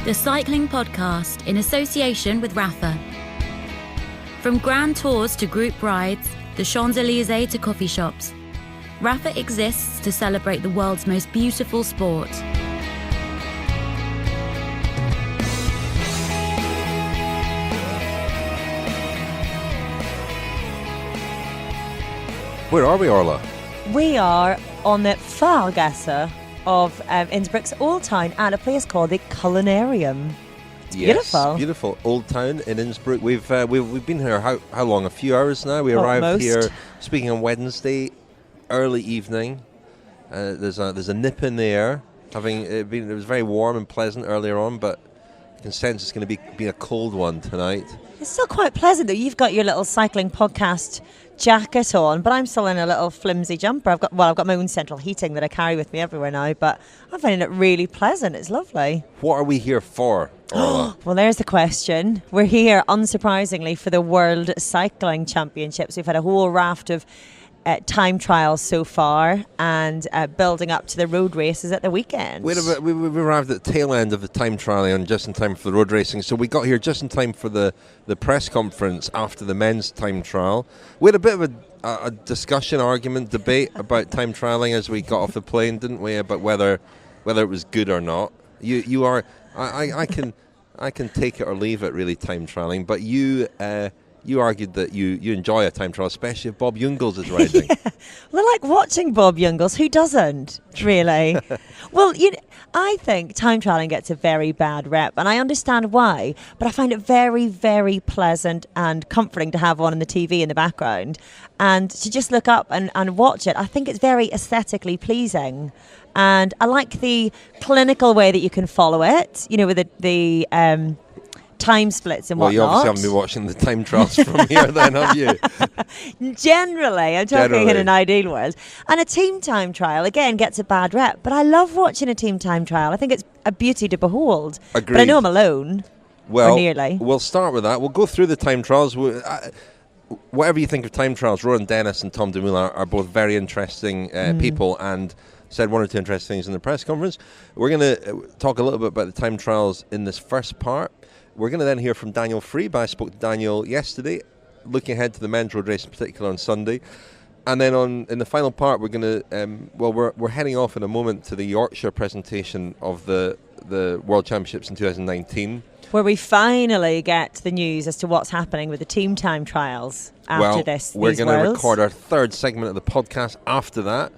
the cycling podcast in association with Rafa. From grand tours to group rides, the Champs-Élysées to coffee shops, Rafa exists to celebrate the world's most beautiful sport. Where are we, Orla? We are on the Fahrgasse of Innsbruck's Old Town at a place called the Culinarium. It's beautiful Old Town in Innsbruck. We've been here how long? A few hours now. We arrived here, speaking on Wednesday, early evening. There's a nip in the air. It was very warm and pleasant earlier on, but you can sense it's going to be a cold one tonight. It's still quite pleasant though. You've got your little cycling podcast jacket on, but I'm still in a little flimsy jumper. I've got my own central heating that I carry with me everywhere now, but I'm finding it really pleasant. It's lovely. What are we here for, Orla? Well, there's the question. We're here, unsurprisingly, for the World Cycling Championships. We've had a whole raft of time trials so far, and building up to the road races at the weekend. We arrived at the tail end of the time trialing and just in time for the road racing, so we got here just in time for the press conference after the men's time trial. We had a bit of a discussion, argument, debate about time trialing as we got off the plane, didn't we, about whether it was good or not. I can take it or leave it, really, time trialing, but you argued that you enjoy a time trial, especially if Bob Jungels is riding. Yeah. Well, I like watching Bob Jungels. Who doesn't, really? Well, I think time trialing gets a very bad rep, and I understand why, but I find it very, very pleasant and comforting to have on in the TV in the background and to just look up and watch it. I think it's very aesthetically pleasing. And I like the clinical way that you can follow it, with the time splits and whatnot. Well, you obviously haven't been watching the time trials from here then, have you? Generally, I'm talking in an ideal world. And a team time trial, again, gets a bad rep. But I love watching a team time trial. I think it's a beauty to behold. Agreed. But I know I'm alone. Well, or nearly. We'll start with that. We'll go through the time trials. Whatever you think of time trials, Rowan Dennis and Tom DeMille are both very interesting people and said one or two interesting things in the press conference. We're going to talk a little bit about the time trials in this first part. We're going to then hear from Daniel Friebe. I spoke to Daniel yesterday, looking ahead to the men's road race in particular on Sunday. And then in the final part, we're going to, we're heading off in a moment to the Yorkshire presentation of the World Championships in 2019. Where we finally get the news as to what's happening with the team time trials after we're going to record our third segment of the podcast after that.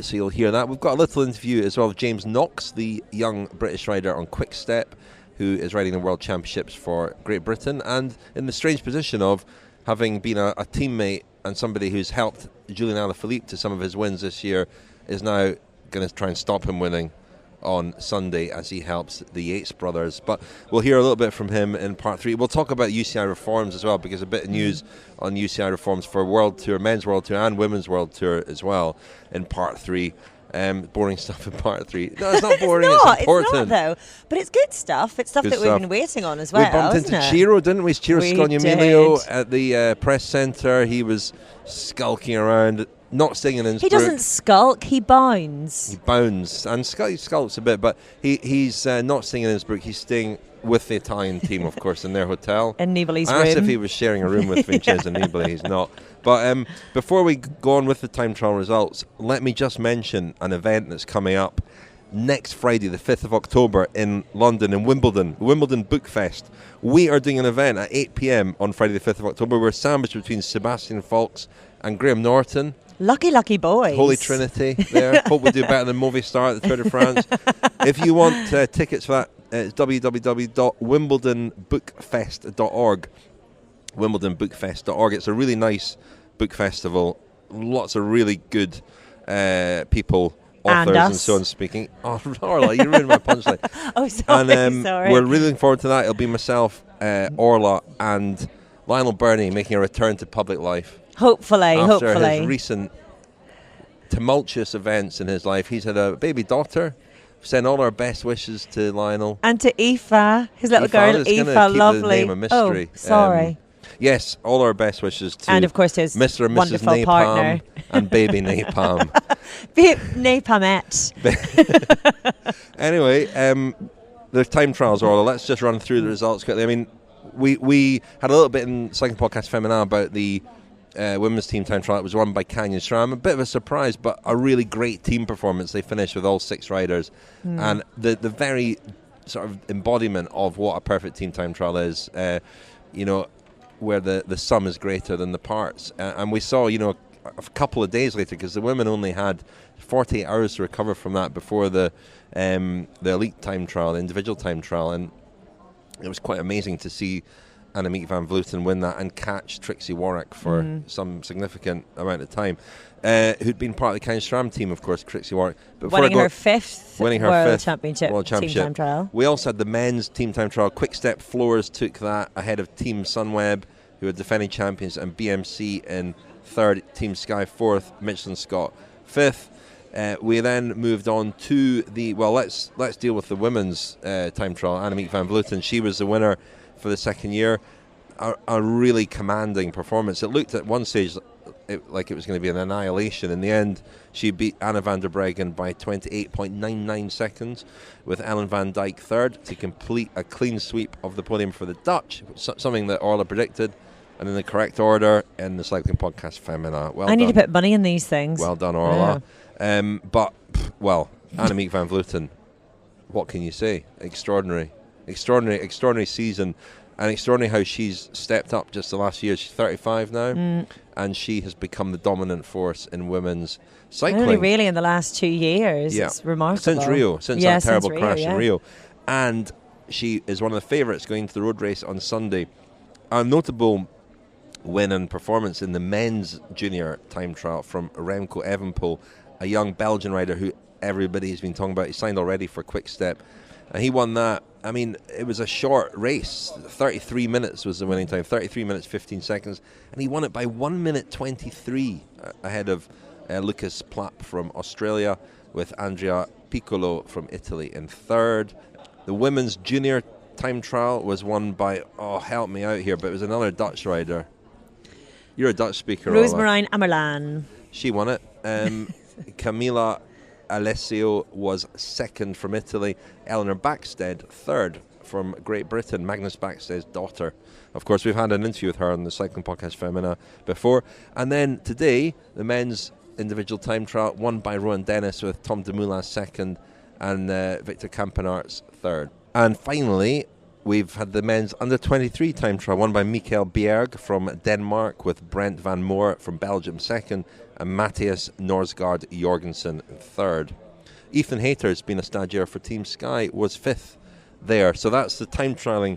So you'll hear that. We've got a little interview as well with James Knox, the young British rider on Quick Step, who is riding the World Championships for Great Britain, and in the strange position of having been a teammate and somebody who's helped Julian Alaphilippe to some of his wins this year, is now going to try and stop him winning on Sunday as he helps the Yates brothers. But we'll hear a little bit from him in part 3. We'll talk about UCI reforms as well, because a bit of news on UCI reforms for World Tour, Men's World Tour and Women's World Tour as well in part 3. Boring stuff in part 3. No, it's not boring. It's important. It's not, though. But it's good stuff. It's stuff that we've been waiting on as well. We bumped into Ciro, didn't we? Ciro Scognamiglio at the press centre. He was skulking around, not staying in Innsbruck. He doesn't skulk. He bounds. He bounds and he skulks a bit, but he's not staying in Innsbruck. He's staying with the Italian team, of course, in their hotel. In Nibali's room. I asked if he was sharing a room with Vincenzo Nibali. He's not. But before we go on with the time trial results, let me just mention an event that's coming up next Friday, the 5th of October in London, in Wimbledon, Wimbledon Book Fest. We are doing an event at 8 p.m. on Friday, the 5th of October. We're sandwiched between Sebastian Faulks and Graham Norton. Lucky boys. Holy Trinity there. Hope we do better than Movistar at the Tour de France. If you want tickets for that, it's www.wimbledonbookfest.org. WimbledonBookFest.org. It's a really nice book festival. Lots of really good people, authors and so on speaking. Oh, Orla, you ruined my punchline. Oh, sorry, and sorry. We're really looking forward to that. It'll be myself, Orla, and Lionel Birnie making a return to public life. Hopefully. After his recent tumultuous events in his life. He's had a baby daughter. Send all our best wishes to Lionel. And to Aoife, his little girl, Aoife, lovely. The name a mystery. Oh, sorry. Yes, all our best wishes to and of course his Mr. and Mrs. wonderful Napalm partner. and baby Napalm. Napalmette. Anyway, the time trials, Orla. Let's just run through the results quickly. I mean, we had a little bit in Cycling Podcast Feminin about the women's team time trial. It was run by Canyon Schramm. A bit of a surprise, but a really great team performance. They finished with all 6 riders, and the very sort of embodiment of what a perfect team time trial is. Where the sum is greater than the parts, and we saw a couple of days later, because the women only had 48 hours to recover from that before the elite time trial, the individual time trial, and it was quite amazing to see Annemiek van Vleuten win that and catch Trixie Warwick for some significant amount of time, who'd been part of the Canyon Schramm team, of course, Trixie Warwick. Winning her fifth World Championship team time trial. We also had the men's team time trial. Quick Step Floors took that ahead of Team Sunweb, who are defending champions, and BMC in third, Team Sky fourth, Michelin Scott fifth. We then moved on to let's deal with the women's time trial. Annemiek van Vleuten, she was the winner for the second year. A really commanding performance. It looked at one stage like it was going to be an annihilation. In the end, she beat Anna van der Breggen by 28.99 seconds, with Ellen van Dijk third to complete a clean sweep of the podium for the Dutch, something that Orla predicted, and in the correct order in the Cycling Podcast Femina. Well, I need to put money in these things. Well done, Orla. Yeah. Annemiek van Vleuten, what can you say? Extraordinary season. And extraordinary how she's stepped up just the last year. She's 35 now, and she has become the dominant force in women's cycling. Only really in the last 2 years. Yeah. It's remarkable. Since Rio, that terrible crash in Rio. And she is one of the favourites going into the road race on Sunday. A notable win and performance in the men's junior time trial from Remco Evenepoel, a young Belgian rider who everybody has been talking about. He signed already for Quick Step, and he won that. I mean, it was a short race. 33 minutes was the winning time. 33 minutes, 15 seconds. And he won it by 1 minute 23 ahead of Lucas Plapp from Australia, with Andrea Piccolo from Italy in third. The women's junior time trial was won by, help me out here, but it was another Dutch rider. You're a Dutch speaker, Roosmarijn Amerlaan. She won it. Camilla Alessio was second from Italy. Eleanor Backstead third from Great Britain. Magnus Backsted's daughter. Of course, we've had an interview with her on the Cycling Podcast Femina before. And then today, the men's individual time trial won by Rowan Dennis, with Tom Dumoulin second and Victor Campenaerts third. And finally, we've had the men's under-23 time trial won by Mikael Bjerg from Denmark, with Brent Van Moor from Belgium second and Matthias Norsgaard Jorgensen third. Ethan Hayter's been a stagiaire for Team Sky, was fifth there. So that's the time trialling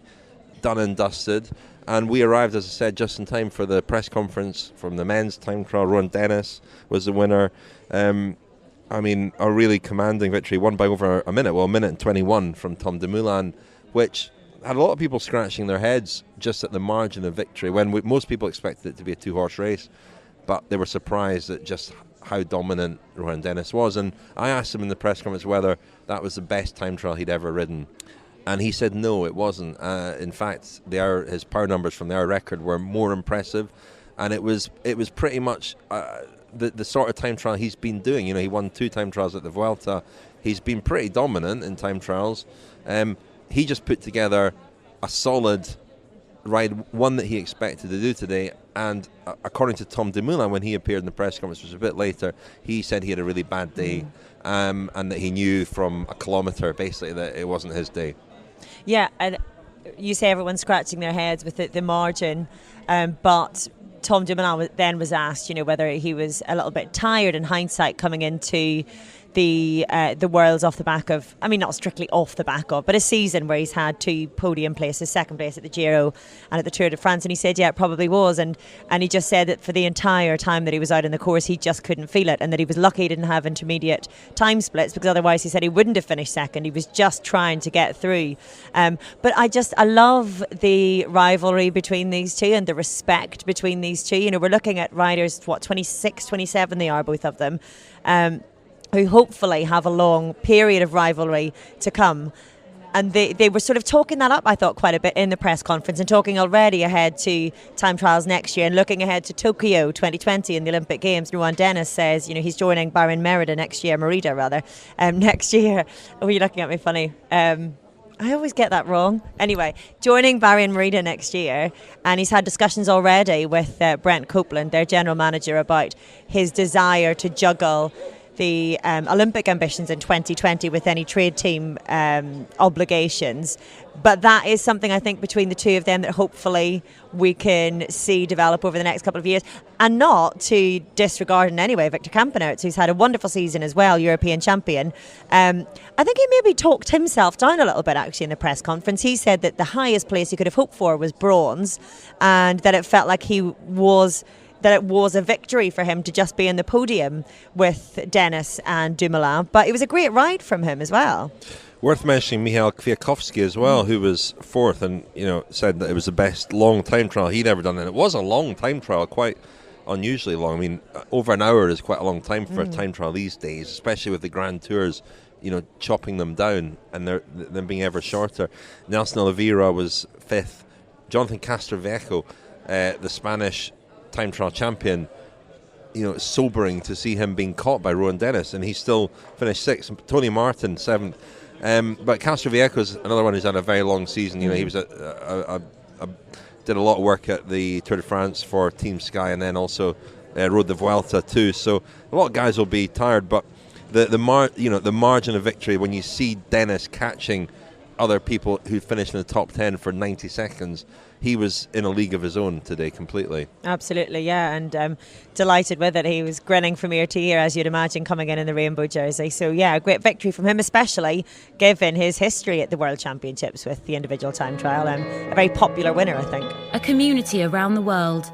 done and dusted. And we arrived, as I said, just in time for the press conference from the men's time trial. Rowan Dennis was the winner. A really commanding victory, won by over a minute and 21 from Tom Dumoulin, which had a lot of people scratching their heads just at the margin of victory, when most people expected it to be a 2-horse race. But they were surprised at just how dominant Rowan Dennis was. And I asked him in the press conference whether that was the best time trial he'd ever ridden. And he said no, it wasn't. In fact, his power numbers from the hour record were more impressive. And it was pretty much the sort of time trial he's been doing. He won 2 time trials at the Vuelta. He's been pretty dominant in time trials. He just put together a solid ride, one that he expected to do today. And according to Tom Dumoulin, when he appeared in the press conference, which was a bit later, he said he had a really bad day, and that he knew from a kilometre basically that it wasn't his day. Yeah, and you say everyone's scratching their heads with the margin, but Tom Dumoulin then was asked, whether he was a little bit tired in hindsight coming into the Worlds off the back of, not strictly off the back of, but a season where he's had 2 podium places, second place at the Giro and at the Tour de France, and he said, yeah, it probably was, and he just said that for the entire time that he was out in the course, he just couldn't feel it, and that he was lucky he didn't have intermediate time splits, because otherwise he said he wouldn't have finished second. He was just trying to get through. But I love the rivalry between these two and the respect between these two. We're looking at riders, 26, 27 they are, both of them, who hopefully have a long period of rivalry to come. And they were sort of talking that up, I thought, quite a bit in the press conference, and talking already ahead to time trials next year and looking ahead to Tokyo 2020 in the Olympic Games. Rowan Dennis says, he's joining Merida next year. Oh, you're looking at me funny. I always get that wrong. Anyway, joining Barry and Merida next year, and he's had discussions already with Brent Copeland, their general manager, about his desire to juggle the Olympic ambitions in 2020 with any trade team obligations. But that is something I think between the two of them that hopefully we can see develop over the next couple of years. And not to disregard in any way Victor Kampenaerts, who's had a wonderful season as well, European champion. I think he maybe talked himself down a little bit actually in the press conference. He said that the highest place he could have hoped for was bronze, and that it felt like it was a victory for him to just be in the podium with Dennis and Dumoulin. But it was a great ride from him as well. Worth mentioning Michał Kwiatkowski as well, who was fourth and said that it was the best long time trial he'd ever done. And it was a long time trial, quite unusually long. I mean, over an hour is quite a long time for a time trial these days, especially with the Grand Tours, chopping them down and them being ever shorter. Nelson Oliveira was fifth. Jonathan Castroviejo, the Spanish time trial champion, sobering to see him being caught by Rowan Dennis, and he still finished sixth. Tony Martin seventh. But Castroviejo's another one who's had a very long season. He was did a lot of work at the Tour de France for Team Sky, and then also rode the Vuelta too. So a lot of guys will be tired, but the margin of victory when you see Dennis catching other people who finished in the top 10 for 90 seconds, he was in a league of his own today completely. Absolutely, yeah, and delighted with it. He was grinning from ear to ear, as you'd imagine, coming in the rainbow jersey. So yeah, a great victory from him, especially given his history at the World Championships with the individual time trial. A very popular winner, I think. A community around the world.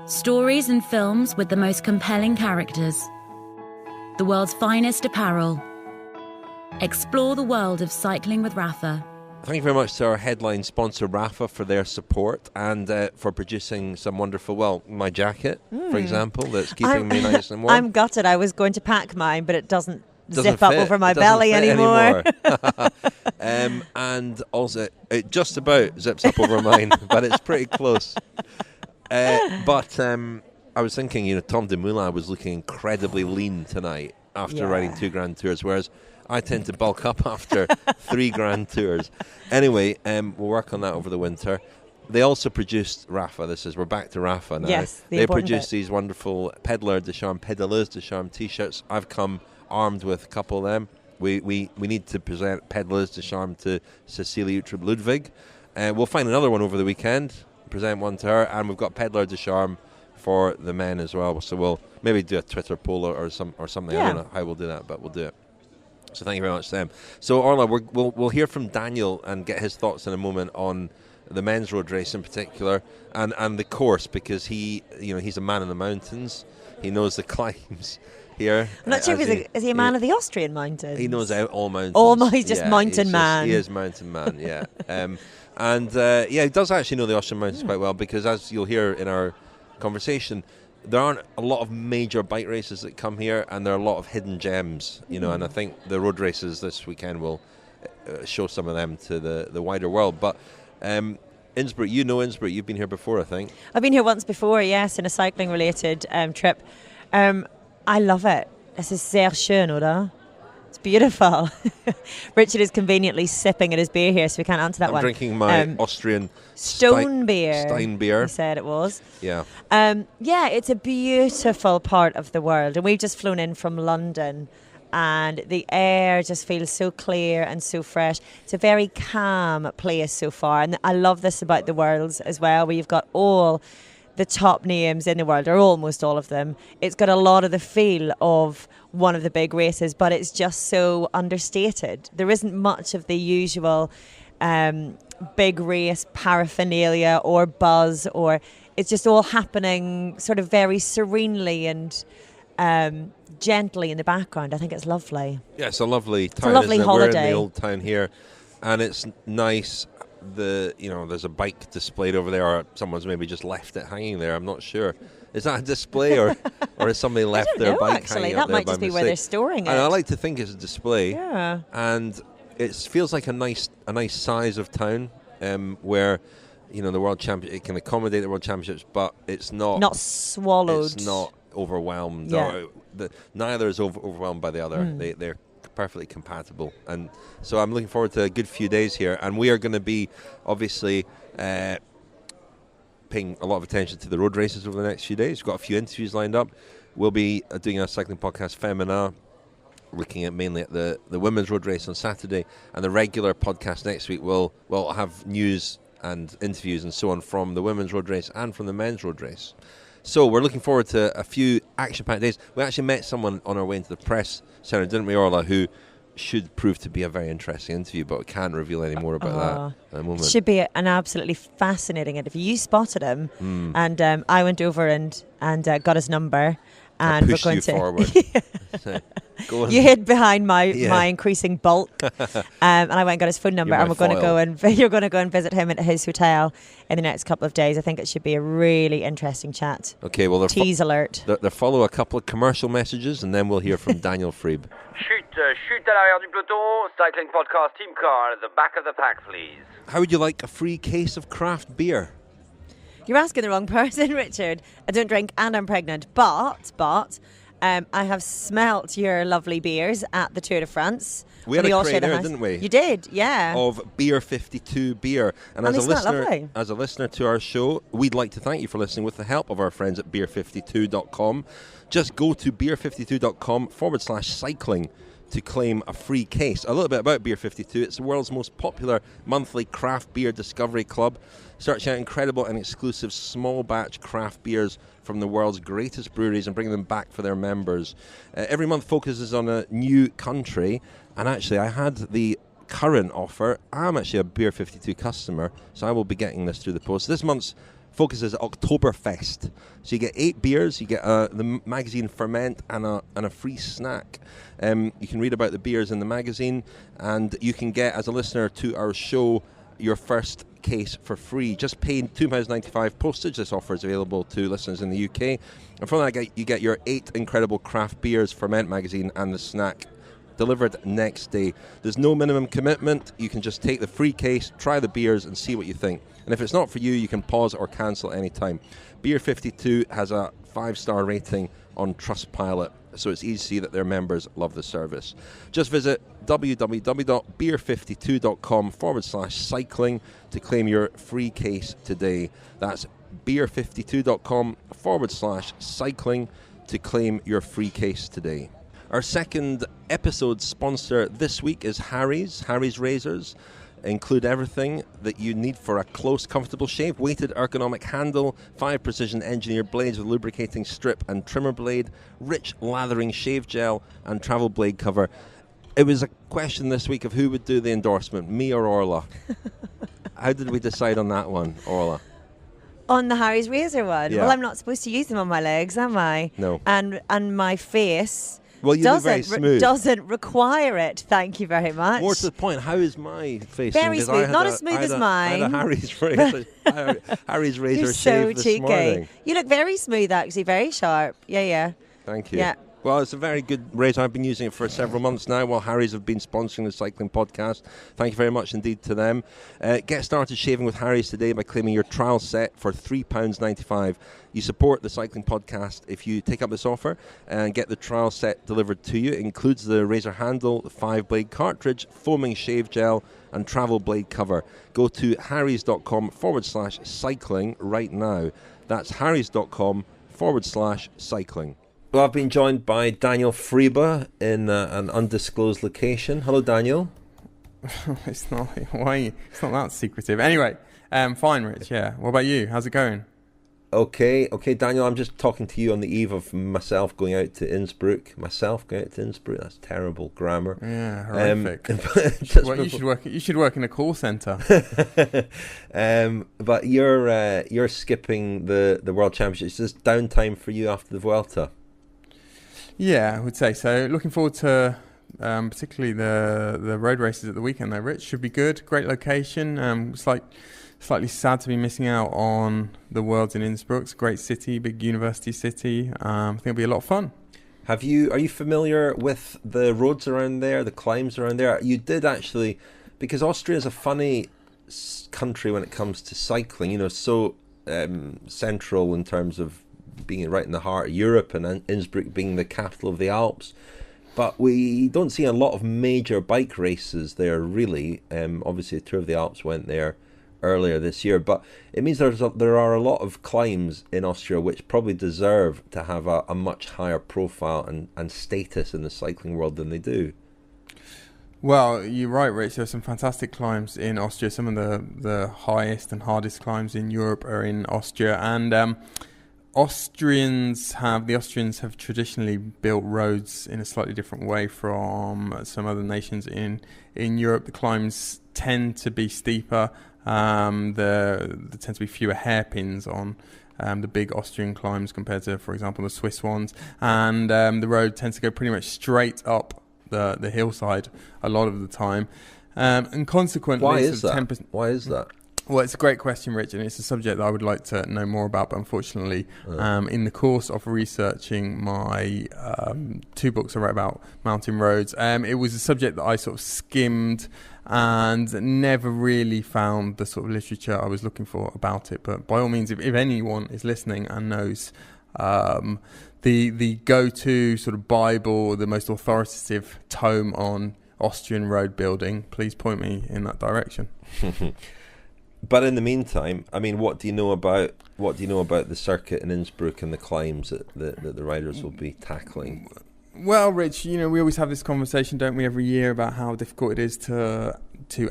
Stories and films with the most compelling characters. The world's finest apparel. Explore the world of cycling with Rapha. Thank you very much to our headline sponsor, Rapha, for their support and for producing some wonderful, my jacket, for example, that's keeping me nice and warm. I'm gutted. I was going to pack mine, but it doesn't zip up over my belly anymore. And also, it just about zips up over mine, but it's pretty close. But I was thinking, Tom Dumoulin was looking incredibly lean tonight after riding 2 Grand Tours, whereas I tend to bulk up after 3 Grand Tours. Anyway, we'll work on that over the winter. They also produced Rapha. We're back to Rapha now. Yes, they produced these wonderful Pedaleurs de Charme, Pedaleuse de Charme t-shirts. I've come armed with a couple of them. We need to present Pedaleuse de Charme to Cecilia Uttrup Ludwig. We'll find another one over the weekend, present one to her, and we've got Pedaleurs de Charme for the men as well. So we'll maybe do a Twitter poll or something. Yeah. I don't know how we'll do that, but we'll do it. So thank you very much to them. So Orla, we'll hear from Daniel and get his thoughts in a moment on the men's road race in particular and the course, because he's a man in the mountains. He knows the climbs here. I'm not sure if is he a man of the Austrian mountains? He knows all mountains. He's just mountain man. He is mountain man, yeah. He does actually know the Austrian mountains quite well, because as you'll hear in our conversation, there aren't a lot of major bike races that come here, and there are a lot of hidden gems, and I think the road races this weekend will show some of them to the wider world. But Innsbruck, Innsbruck, you've been here before, I think. I've been here once before, yes, in a cycling-related trip. I love it. Es ist sehr schön, oder? It's beautiful. Richard is conveniently sipping at his beer here, so we can't answer that one. I'm drinking my Austrian Stone beer. Stein beer. He said it was. Yeah. It's a beautiful part of the world. And we've just flown in from London, and the air just feels so clear and so fresh. It's a very calm place so far. And I love this about the Worlds as well, where you've got all the top names in the world, or almost all of them. It's got a lot of the feel of one of the big races, but it's just so understated. There isn't much of the usual big race paraphernalia or buzz, or it's just all happening sort of very serenely and gently in the background. I think it's lovely. Yeah, it's a lovely town. It's a lovely holiday. We're in the old town here, and it's nice. There's a bike displayed over there, or someone's maybe just left it hanging there. I'm not sure. Is that a display, or has somebody left their bike actually, hanging that up there might just be mistake? where they're storing it. And I like to think it's a display. Yeah. And it feels like a nice size of town, where the World Champion, it can accommodate the World Championships, but it's not swallowed. It's not overwhelmed. Yeah. Neither is overwhelmed by the other. They're perfectly compatible. And so I'm looking forward to a good few days here. And we are going to be, obviously, paying a lot of attention to the road races over the next few days. We've got a few interviews lined up. We'll be doing a cycling podcast, Femina, looking at mainly at the women's road race on Saturday, and the regular podcast next week will have news and interviews and so on from the women's road race and from the men's road race. So we're looking forward to a few action-packed days. We actually met someone on our way into the press center, didn't we, Orla, who should prove to be a very interesting interview, but we can't reveal any more about that at the moment. Should be an absolutely fascinating interview. You spotted him, and I went over and got his number. And we're going to forward. So, you hid behind my increasing bulk, and I went and got his phone number, and we're going to go and you're going to go and visit him at his hotel in the next couple of days. I think it should be a really interesting chat. Okay, well, tease alert. There follow a couple of commercial messages, and then we'll hear from Daniel Friebe. Chute à l'arrière du peloton, cycling podcast team car at the back of the pack, please. How would you like a free case of craft beer? You're asking the wrong person, Richard. I don't drink and I'm pregnant, but I have smelt your lovely beers at the Tour de France. We had a crate there, didn't we? You did, yeah. Of Beer 52 beer. And as a listener to our show, we'd like to thank you for listening with the help of our friends at beer52.com. Just go to beer52.com/cycling to claim a free case. A little bit about Beer 52. It's the world's most popular monthly craft beer discovery club. Search out incredible and exclusive small batch craft beers from the world's greatest breweries and bring them back for their members. Every month focuses on a new country, and actually I had the current offer. I'm actually a Beer 52 customer, so I will be getting this through the post. This month's focus is Oktoberfest. So you get 8 beers, you get the magazine Ferment and a free snack. You can read about the beers in the magazine, and you can get, as a listener to our show, your first case for free. Just pay £2.95 postage. This offer is available to listeners in the UK. And from that, you get your 8 incredible craft beers, Ferment magazine, and the snack delivered next day. There's no minimum commitment. You can just take the free case, try the beers, and see what you think. And if it's not for you, you can pause or cancel anytime. Beer 52 has a 5-star rating on Trustpilot, so it's easy to see that their members love the service. Just visit www.beer52.com/cycling to claim your free case today. That's beer52.com/cycling to claim your free case today. Our second episode sponsor this week is Harry's Razors. Include everything that you need for a close, comfortable shave. Weighted ergonomic handle, 5 precision engineered blades with lubricating strip and trimmer blade, rich lathering shave gel, and travel blade cover. It was a question this week of who would do the endorsement, me or Orla. How did we decide on that one, Orla? On the Harry's Razor one? Yeah. Well, I'm not supposed to use them on my legs, am I? No. And my face... Well, you look very smooth. Doesn't require it. Thank you very much. More to the point, how is my face? Very smooth. Not as smooth as mine. I had a Harry's razor You're shave so this morning. You look very smooth, actually. Very sharp. Yeah. Thank you. Yeah. Well, it's a very good razor. I've been using it for several months now while Harry's have been sponsoring the cycling podcast. Thank you very much indeed to them. Get started shaving with Harry's today by claiming your trial set for £3.95. You support the cycling podcast if you take up this offer and get the trial set delivered to you. It includes the razor handle, the 5-blade cartridge, foaming shave gel, and travel blade cover. Go to harrys.com/cycling right now. That's harrys.com/cycling. Well, I've been joined by Daniel Friebe in an undisclosed location. Hello, Daniel. It's not that secretive. Anyway, fine, Rich. Yeah. What about you? How's it going? Okay, Daniel. I'm just talking to you on the eve of myself going out to Innsbruck. That's terrible grammar. Yeah, horrific. You should work in a call centre. But you're skipping the World Championships. Is this downtime for you after the Vuelta? Yeah, I would say so. Looking forward to particularly the road races at the weekend, though, Rich. Should be good. Great location. Slightly sad to be missing out on the Worlds in Innsbruck. It's a great city, big university city. I think it'll be a lot of fun. Are you familiar with the roads around there, the climbs around there? You did actually, because Austria is a funny country when it comes to cycling. You know, so central in terms of being right in the heart of Europe, and Innsbruck being the capital of the Alps. But we don't see a lot of major bike races there, really. Obviously, Tour of the Alps went there earlier this year, but it means there are a lot of climbs in Austria which probably deserve to have a much higher profile and status in the cycling world than they do. Well, you're right, Rich. There are some fantastic climbs in Austria. Some of the highest and hardest climbs in Europe are in Austria, and the Austrians have traditionally built roads in a slightly different way from some other nations in Europe. The climbs tend to be steeper. There tend to be fewer hairpins on the big Austrian climbs compared to, for example, the Swiss ones, and the road tends to go pretty much straight up the hillside a lot of the time, and consequently, why is that? Well, it's a great question, Rich, and it's a subject that I would like to know more about, but unfortunately, in the course of researching my 2 books I wrote about mountain roads, it was a subject that I sort of skimmed and never really found the sort of literature I was looking for about it. But by all means, if anyone is listening and knows the go-to sort of Bible, the most authoritative tome on Austrian road building, please point me in that direction. But in the meantime, I mean, what do you know about the circuit in Innsbruck and the climbs that the riders will be tackling? Well, Rich, we always have this conversation, don't we, every year about how difficult it is to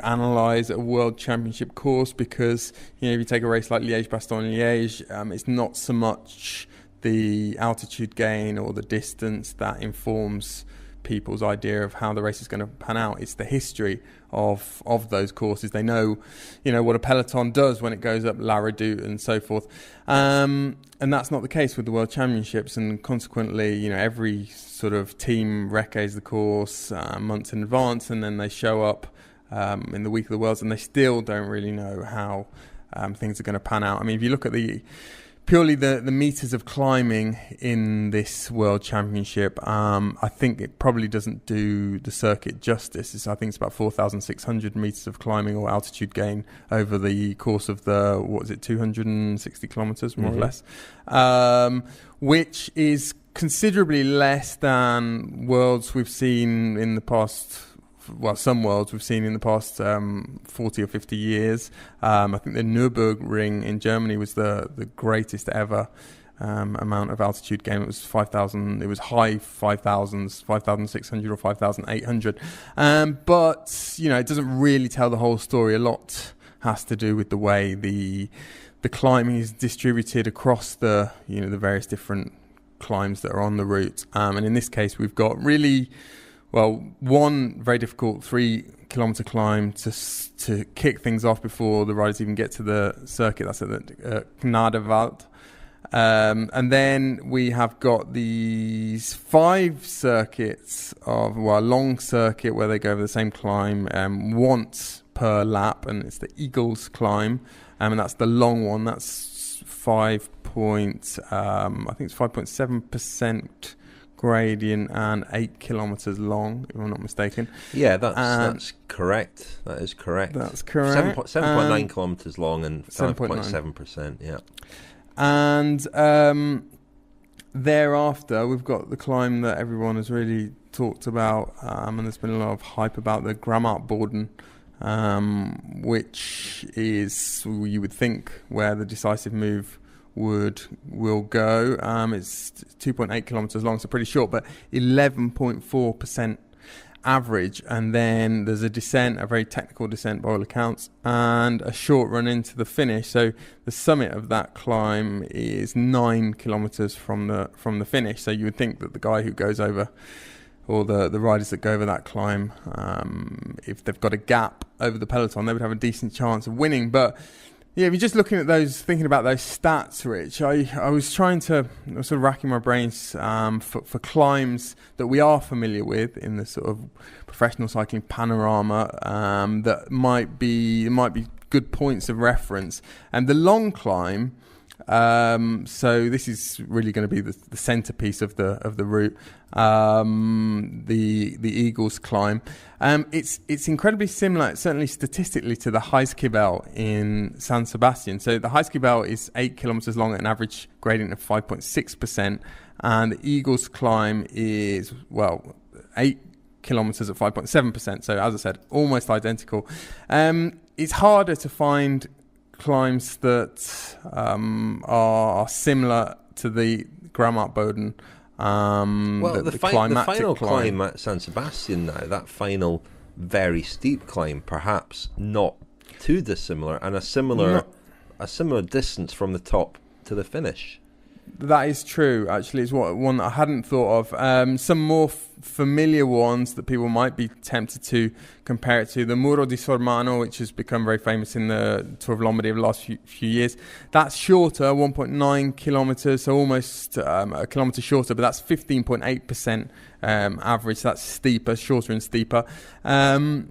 analyse a World Championship course, because if you take a race like Liège-Bastogne-Liège, it's not so much the altitude gain or the distance that informs people's idea of how the race is going to pan out. It's the history of those courses. They know, what a peloton does when it goes up La Redoute and so forth. And that's not the case with the World Championships, and consequently, every sort of team recces the course months in advance, and then they show up in the week of the Worlds, and they still don't really know how things are going to pan out. I mean, if you look at purely the meters of climbing in this World Championship, I think it probably doesn't do the circuit justice. I think it's about 4,600 meters of climbing or altitude gain over the course of 260 kilometers, more or less, which is considerably less than worlds we've seen in the past. Well, some worlds we've seen in the past 40 or 50 years. I think the Nürburgring in Germany was the greatest ever amount of altitude gain. It was 5,000. It was high 5,000s, 5,600 or 5,800. But it doesn't really tell the whole story. A lot has to do with the way the climbing is distributed across the various different climbs that are on the route. And in this case, we've got really. Well, one very difficult 3-kilometre climb to kick things off before the riders even get to the circuit. That's at the Gnadewald. And then we have got these 5 circuits of a long circuit where they go over the same climb once per lap, and it's the Eagles climb, and that's the long one. That's 5.7% gradient and 8 kilometres long, if I'm not mistaken. Yeah, that's correct. That is correct. That's correct. 7.9 kilometres long and 5.7%. Yeah. And thereafter, we've got the climb that everyone has really talked about, and there's been a lot of hype about, the Grammartborden, which is, you would think, where the decisive move will go. It's 2.8 kilometres long, so pretty short, but 11.4% average. And then there's a descent, a very technical descent by all accounts, and a short run into the finish. So the summit of that climb is 9 kilometres from the finish. So you would think that the guy who goes over, or the riders that go over that climb, if they've got a gap over the peloton, they would have a decent chance of winning. But yeah, if you're just looking at those, thinking about those stats, Rich, I was sort of racking my brains for climbs that we are familiar with in the sort of professional cycling panorama, that might be good points of reference. And the long climb, so this is really going to be the centerpiece of the route, the Eagles climb. It's incredibly similar, certainly statistically, to the Heiskibel in San Sebastian. So the Heiskibel is 8 kilometers long at an average gradient of 5.6%, and the Eagles climb is 8 kilometers at 5.7%. So as I said, almost identical. It's harder to find climbs that are similar to the Grammart Boden. The final climb at San Sebastian now, that final very steep climb, perhaps not too dissimilar, and a similar distance from the top to the finish. That is true. Actually, it's one that I hadn't thought of. Some more familiar ones that people might be tempted to compare it to: the Muro di Sormano, which has become very famous in the Tour of Lombardy over the last few years. That's shorter, 1.9 kilometres, so almost a kilometre shorter, but that's 15.8% average. That's steeper, shorter and steeper. One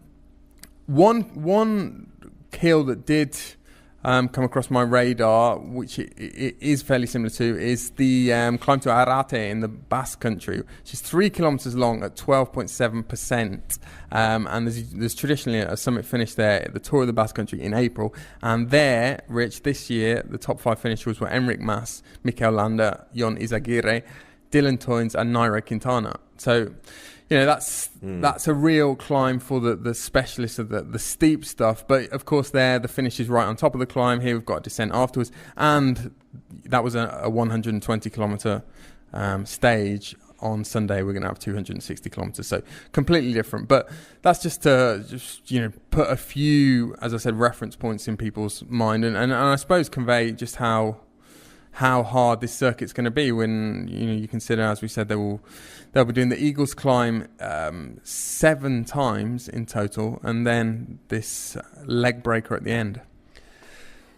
hill that did come across my radar, which it is fairly similar to, is the climb to Arrate in the Basque Country, which is 3 kilometres long at 12.7%. And there's traditionally a summit finish there at the Tour of the Basque Country in April. And there, Rich, this year, the top 5 finishers were Enric Mas, Mikel Landa, Jon Izagirre, Dylan Toynes and Nairo Quintana. So, that's a real climb for the specialists of the steep stuff. But of course, the finish is right on top of the climb. Here we've got a descent afterwards, and that was a 120 kilometre stage. On Sunday, we're going to have 260 kilometres, so completely different. But that's just to put a few, as I said, reference points in people's mind, and I suppose convey just how hard this circuit's going to be when you consider, as we said, they'll be doing the Eagles climb 7 times in total, and then this leg breaker at the end.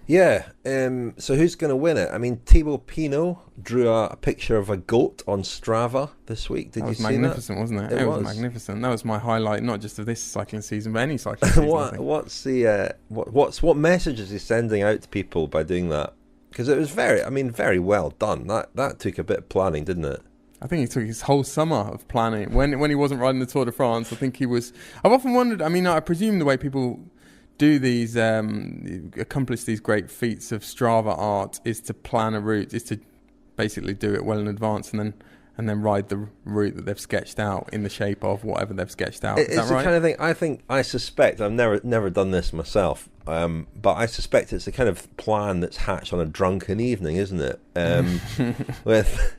Yeah. So who's going to win it? I mean, Thibaut Pinot drew a picture of a goat on Strava this week. Did you see that? That was magnificent, wasn't it? It was magnificent. That was my highlight, not just of this cycling season, but any cycling season. What message is he sending out to people by doing that? Because it was very well done. That took a bit of planning, didn't it? I think he took his whole summer of planning. When he wasn't riding the Tour de France, I think he was... I've often wondered, I presume the way people do these, accomplish these great feats of Strava art is to plan a route, is to basically do it well in advance and then ride the route that they've sketched out in the shape of whatever they've sketched out. Is that right? It's the kind of thing, I suspect, I've never done this myself, but I suspect it's the kind of plan that's hatched on a drunken evening, isn't it? With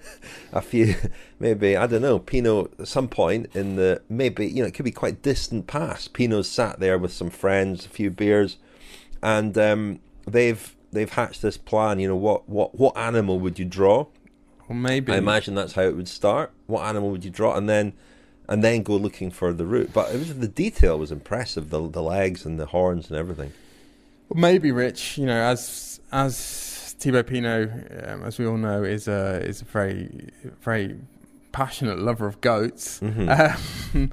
a few, maybe, I don't know, Pinot at some point in the, maybe, it could be quite distant past. Pinot's sat there with some friends, a few beers, and they've hatched this plan, what animal would you draw? Well, maybe. I imagine that's how it would start. What animal would you draw, and then go looking for the route? But the detail was impressive. The legs and the horns and everything. Well, maybe, Rich. As Thibaut Pinot, as we all know, is a very very passionate lover of goats. Mm-hmm.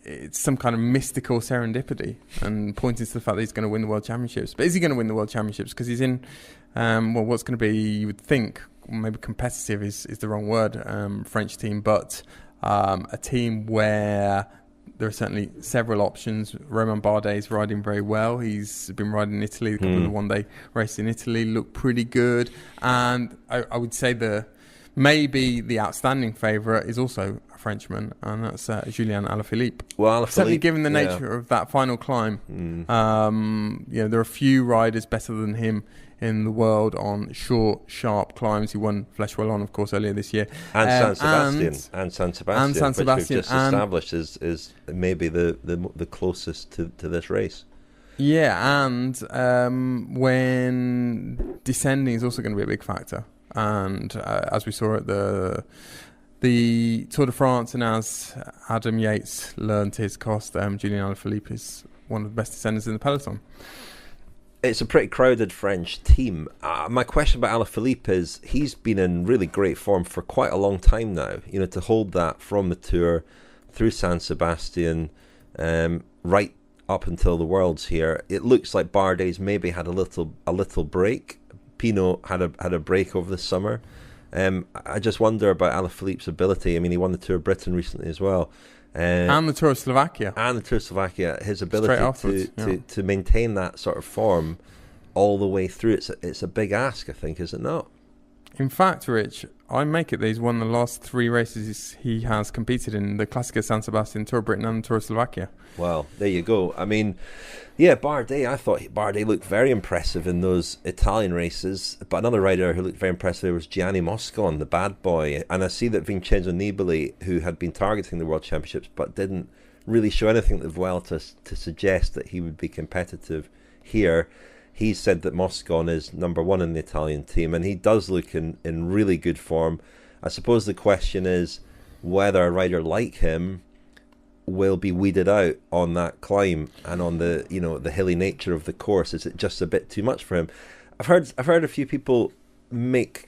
It's some kind of mystical serendipity, and pointing to the fact that he's going to win the World Championships. But is he going to win the World Championships? Because he's in, what's going to be, you would think, maybe competitive is the wrong word, French team, but a team where there are certainly several options. Romain Bardet's riding very well. He's been riding in Italy. A couple of the one-day races in Italy look pretty good. And I would say maybe the outstanding favourite is also a Frenchman, and that's Julian Alaphilippe. Well, certainly given the nature of that final climb, there are a few riders better than him in the world on short, sharp climbs. He won Flèche Wallonne, of course, earlier this year. And San Sebastian, which we've just established is maybe the closest to this race. Yeah, and when descending is also going to be a big factor. And as we saw at the Tour de France, and as Adam Yates learned to his cost, Julian Alaphilippe is one of the best descenders in the peloton. It's a pretty crowded French team. My question about Alaphilippe is, he's been in really great form for quite a long time now. To hold that from the Tour through San Sebastian, right up until the Worlds here. It looks like Bardet's maybe had a little break. Pinot had a break over the summer. I just wonder about Alaphilippe's ability. I mean, he won the Tour of Britain recently as well. And the Tour of Slovakia. His ability to maintain that sort of form all the way through. It's a big ask, I think, is it not? In fact, Rich, I make it that he's won the last 3 races he has competed in, the Classica San Sebastian, Tour of Britain and Tour of Slovakia. Well, there you go. I mean, yeah, Bardet, I thought Bardet looked very impressive in those Italian races, but another rider who looked very impressive was Gianni Moscon, the bad boy. And I see that Vincenzo Nibali, who had been targeting the World Championships but didn't really show anything at the Vuelta to suggest that he would be competitive here, he said that Moscon is number 1 in the Italian team, and he does look in really good form. I suppose the question is whether a rider like him will be weeded out on that climb and on the the hilly nature of the course. Is it just a bit too much for him? I've heard a few people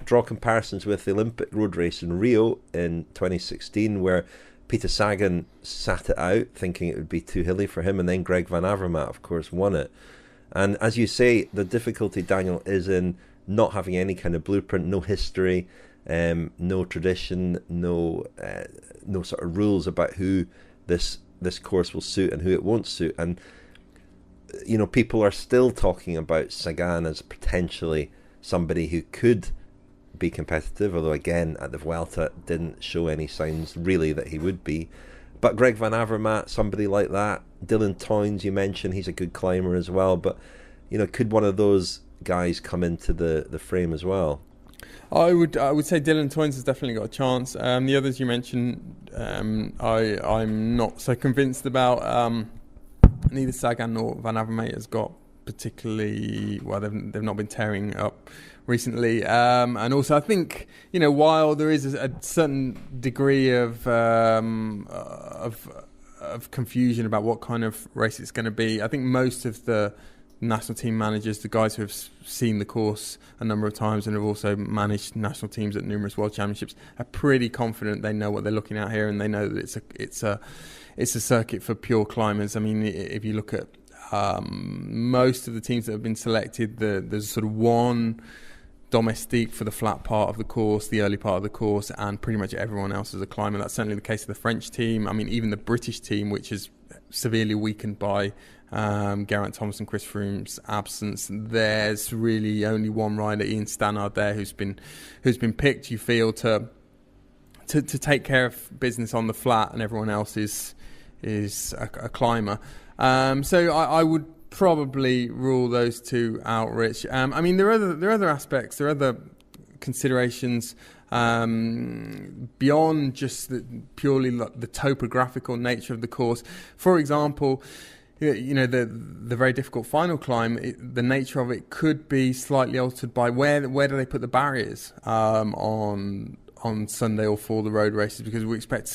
draw comparisons with the Olympic road race in Rio in 2016, where Peter Sagan sat it out thinking it would be too hilly for him, and then Greg Van Avermaet, of course, won it. And as you say, the difficulty, Daniel, is in not having any kind of blueprint, no history, no tradition, no sort of rules about who this course will suit and who it won't suit. And people are still talking about Sagan as potentially somebody who could be competitive, although again at the Vuelta didn't show any signs really that he would be. But Greg Van Avermaet, somebody like that. Dylan Toynes, you mentioned, he's a good climber as well. But, could one of those guys come into the frame as well? I would say Dylan Toynes has definitely got a chance. The others you mentioned, I'm not so convinced about. Neither Sagan nor Van Avermaet has got particularly, well, they've not been tearing up recently, and also I think while there is a certain degree of confusion about what kind of race it's going to be, I think most of the national team managers, the guys who have seen the course a number of times and have also managed national teams at numerous world championships, are pretty confident they know what they're looking at here, and they know that it's a circuit for pure climbers. I mean, if you look at most of the teams that have been selected, there's sort of one domestique for the flat part of the course, the early part of the course, and pretty much everyone else is a climber. That's certainly the case of the French team. I mean, even the British team, which is severely weakened by Geraint Thomas and Chris Froome's absence, there's really only one rider, Ian Stannard, there who's been picked, you feel, to take care of business on the flat, and everyone else is a climber. So I would probably rule those two out, Rich. I mean, there are other aspects, there are other considerations beyond just purely the topographical nature of the course. For example, the very difficult final climb, the nature of it could be slightly altered by where do they put the barriers on Sunday or for the road races, because we expect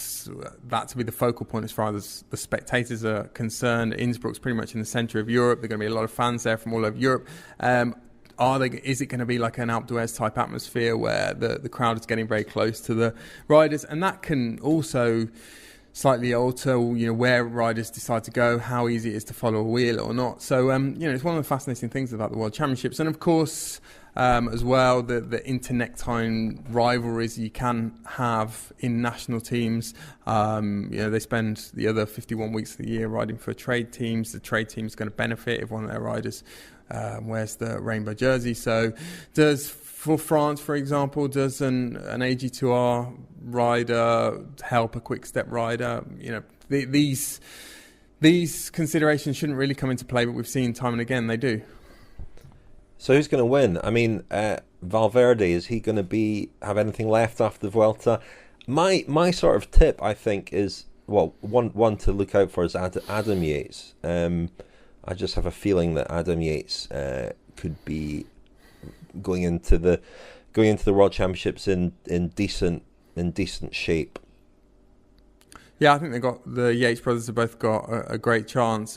that to be the focal point as far as the spectators are concerned. Innsbruck's pretty much in the centre of Europe. There are going to be a lot of fans there from all over Europe. Is it going to be like an Alpe d'Huez type atmosphere where the crowd is getting very close to the riders? And that can also slightly alter, where riders decide to go, how easy it is to follow a wheel or not. So, it's one of the fascinating things about the World Championships. And of course, as well, the internectine rivalries you can have in national teams. They spend the other 51 weeks of the year riding for trade teams. The trade team's going to benefit if one of their riders wears the rainbow jersey. So for France, for example, does an AG2R rider help a quick step rider? These considerations shouldn't really come into play, but we've seen time and again they do. So who's going to win? I mean, Valverde, is he going to have anything left after the Vuelta? My sort of tip, I think, is, well, one to look out for is Adam Yates. I just have a feeling that Adam Yates could be going into the World Championships in decent shape. Yeah, I think the Yates brothers have both got a great chance.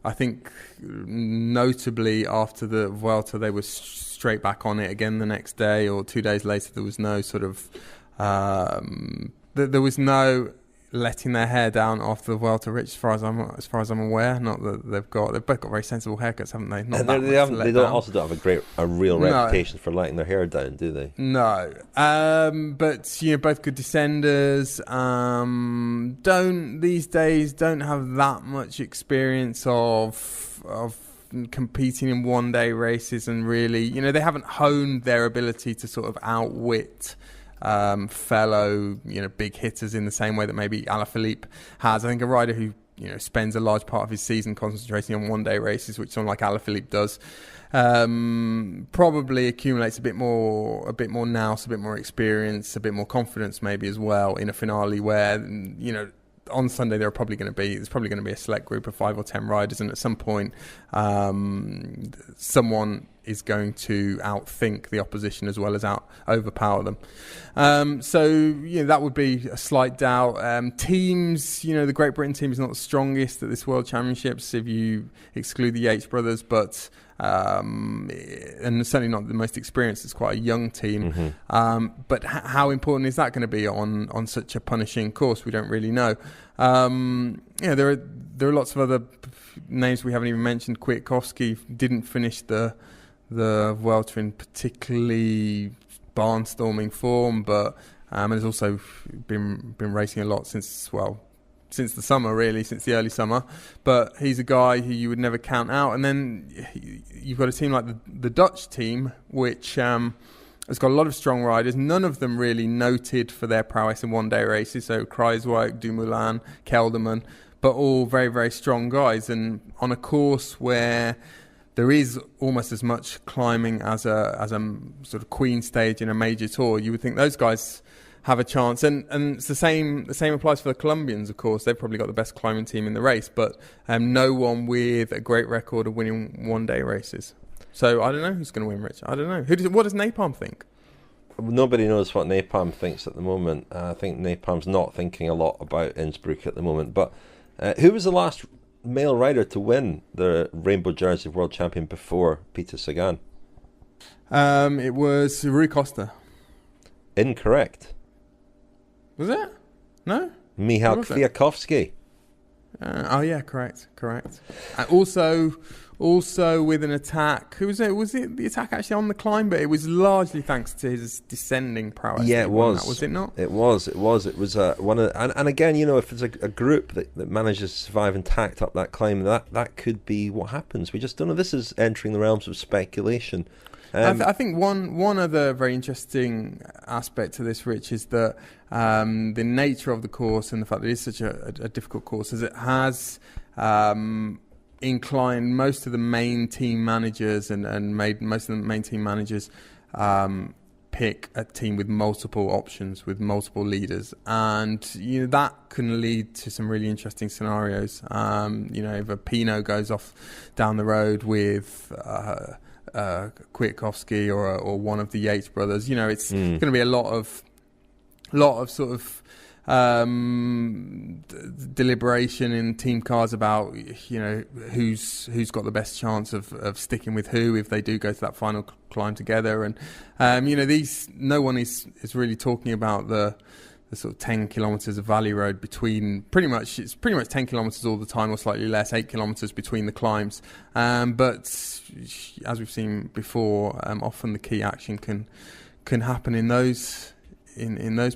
I think notably after the Vuelta, they were straight back on it again the next day, or 2 days later. There was no sort of there was no letting their hair down after the Vuelta, Rich, as far as I'm aware. Not that they've both got very sensible haircuts, haven't they? Not that they don't have a real reputation for letting their hair down, do they? No, but both good descenders. Don't these days have that much experience of competing in one-day races and really, they haven't honed their ability to sort of outwit fellow, big hitters in the same way that maybe Alaphilippe has. I think a rider who, spends a large part of his season concentrating on one-day races, which someone like Alaphilippe does, probably accumulates a bit more nous, a bit more experience, a bit more confidence maybe as well in a finale where, on Sunday there's probably going to be a select group of 5 or 10 riders, and at some point someone is going to outthink the opposition as well as overpower them. That would be a slight doubt. Teams, the Great Britain team is not the strongest at this World Championships if you exclude the Yates brothers, but and certainly not the most experienced. It's quite a young team. But how important is that going to be on such a punishing course? We don't really know. There are lots of other names we haven't even mentioned. Kwiatkowski didn't finish the Vuelta in particularly barnstorming form, but has also been racing a lot since the summer, really, since the early summer. But he's a guy who you would never count out. And then you've got a team like the Dutch team, which has got a lot of strong riders, none of them really noted for their prowess in one-day races. So Kruijswijk, Dumoulin, Kelderman, but all very, very strong guys. And on a course where there is almost as much climbing as a sort of queen stage in a major tour, you would think those guys have a chance. And it's the same applies for the Colombians, of course. They've probably got the best climbing team in the race, but no one with a great record of winning one-day races. So I don't know who's going to win, Rich. I don't know. What does Napalm think? Nobody knows what Napalm thinks at the moment. I think Napalm's not thinking a lot about Innsbruck at the moment. But who was the last male rider to win the Rainbow Jersey World Champion before Peter Sagan? It was Rui Costa. Incorrect. Was it? No? Michał Kwiatkowski. Correct. Also with an attack. Who was it? Was it the attack actually on the climb? But it was largely thanks to his descending prowess. Yeah, it was. Was it not? It was. It was one of. And again, if it's a group that manages to survive intact up that climb, that could be what happens. We just don't know. This is entering the realms of speculation. I think one other very interesting aspect to this, Rich, is that the nature of the course and the fact that it is such a difficult course, is it has inclined most of the main team managers and made most of the main team managers pick a team with multiple options, with multiple leaders, and that can lead to some really interesting scenarios. If a Pinot goes off down the road with Kwiatkowski or one of the Yates brothers, it's going to be a lot of sort of deliberation in team cars about who's got the best chance of sticking with who if they do go to that final climb together. And no one is really talking about the sort of 10 kilometres of valley road between it's pretty much 10 kilometres all the time or slightly less, 8 kilometres between the climbs, but as we've seen before, often the key action can happen in those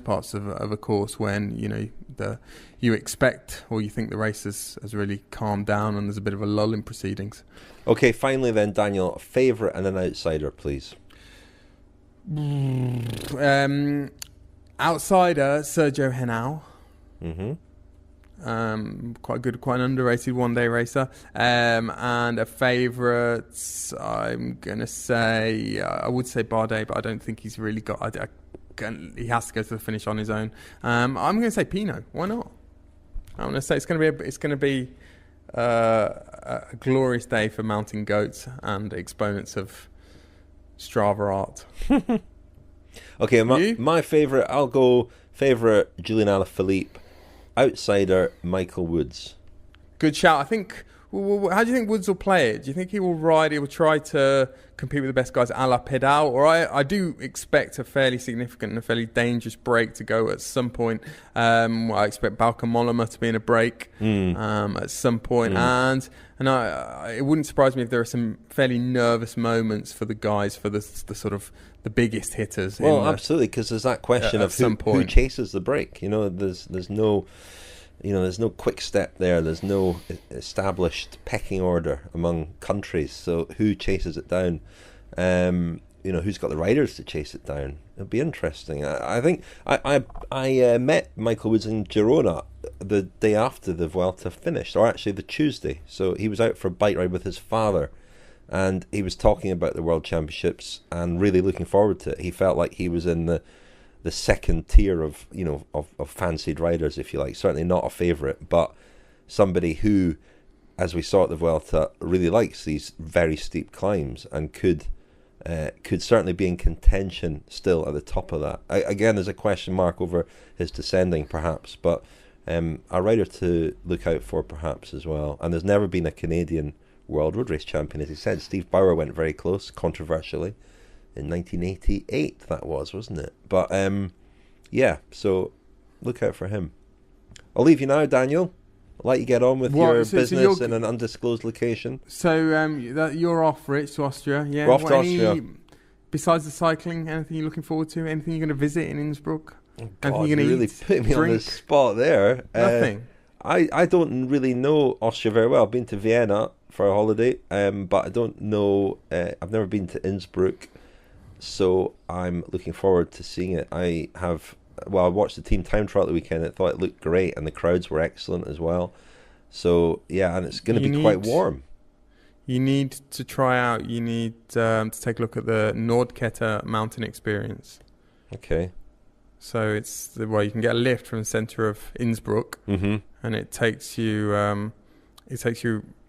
parts of a course when you expect or you think the race has really calmed down and there's a bit of a lull in proceedings. Okay, finally then, Daniel, a favourite and an outsider, please. Outsider, Sergio Henao. Quite good, quite an underrated one-day racer. And a favourite, I'm going to say, I would say Bardet, but I don't think he's really got... he has to go to the finish on his own. I'm going to say Pinot. Why not? I'm going to say it's going to be a glorious day for mountain goats and exponents of Strava art. Okay, my favourite, I'll go favourite Julian Alaphilippe, outsider Michael Woods. Good shout. I think. How do you think Woods will play it? Do you think he will ride? He will try to compete with the best guys a la pedal, or I do expect a fairly significant and a fairly dangerous break to go at some point. I expect Bauke Mollema to be in a break at some point, and it wouldn't surprise me if there are some fairly nervous moments for the guys, for the sort of the biggest hitters. Well, absolutely, because there's that question of who chases the break. There's no. there's no quick step there. There's no established pecking order among countries. So who chases it down? Who's got the riders to chase it down? It'll be interesting. I think I met Michael Woods in Girona the day after the Vuelta finished, or actually the Tuesday. So he was out for a bike ride with his father, and he was talking about the World Championships and really looking forward to it. He felt like he was in the second tier of fancied riders, if you like. Certainly not a favourite, but somebody who, as we saw at the Vuelta, really likes these very steep climbs and could certainly be in contention still at the top of that. Again, there's a question mark over his descending, perhaps, but a rider to look out for, perhaps, as well. And there's never been a Canadian World Road Race champion, as he said. Steve Bauer went very close, controversially, in 1988, that was, wasn't it? But, so look out for him. I'll leave you now, Daniel. I'll let you get on with your business in an undisclosed location. So you're off, Rich, to Austria, yeah? We're off to Austria. Besides the cycling, anything you're looking forward to? Anything you're going to visit in Innsbruck? Oh, God, you really put me on the spot there. Nothing? I don't really know Austria very well. I've been to Vienna for a holiday, but I don't know... I've never been to Innsbruck, so I'm looking forward to seeing it. I watched the team time trial at the weekend. I thought it looked great, and the crowds were excellent as well. So, yeah, and it's going to be quite warm. You need to try out, you need to take a look at the Nordkette mountain experience. Okay. So it's you can get a lift from the centre of Innsbruck, and it takes you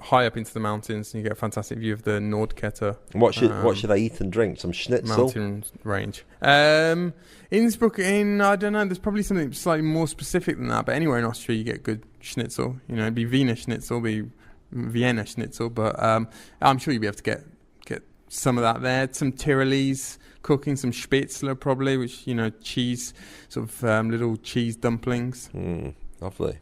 high up into the mountains, and you get a fantastic view of the Nordkette. What should I eat and drink? Some schnitzel? Mountain range. Innsbruck, I don't know, there's probably something slightly more specific than that, but anywhere in Austria you get good schnitzel. It'd be Wiener schnitzel, be Vienna schnitzel, but I'm sure you'll be able to get some of that there. Some Tyrolese cooking, some Spätzle probably, which, cheese, sort of little cheese dumplings. Lovely.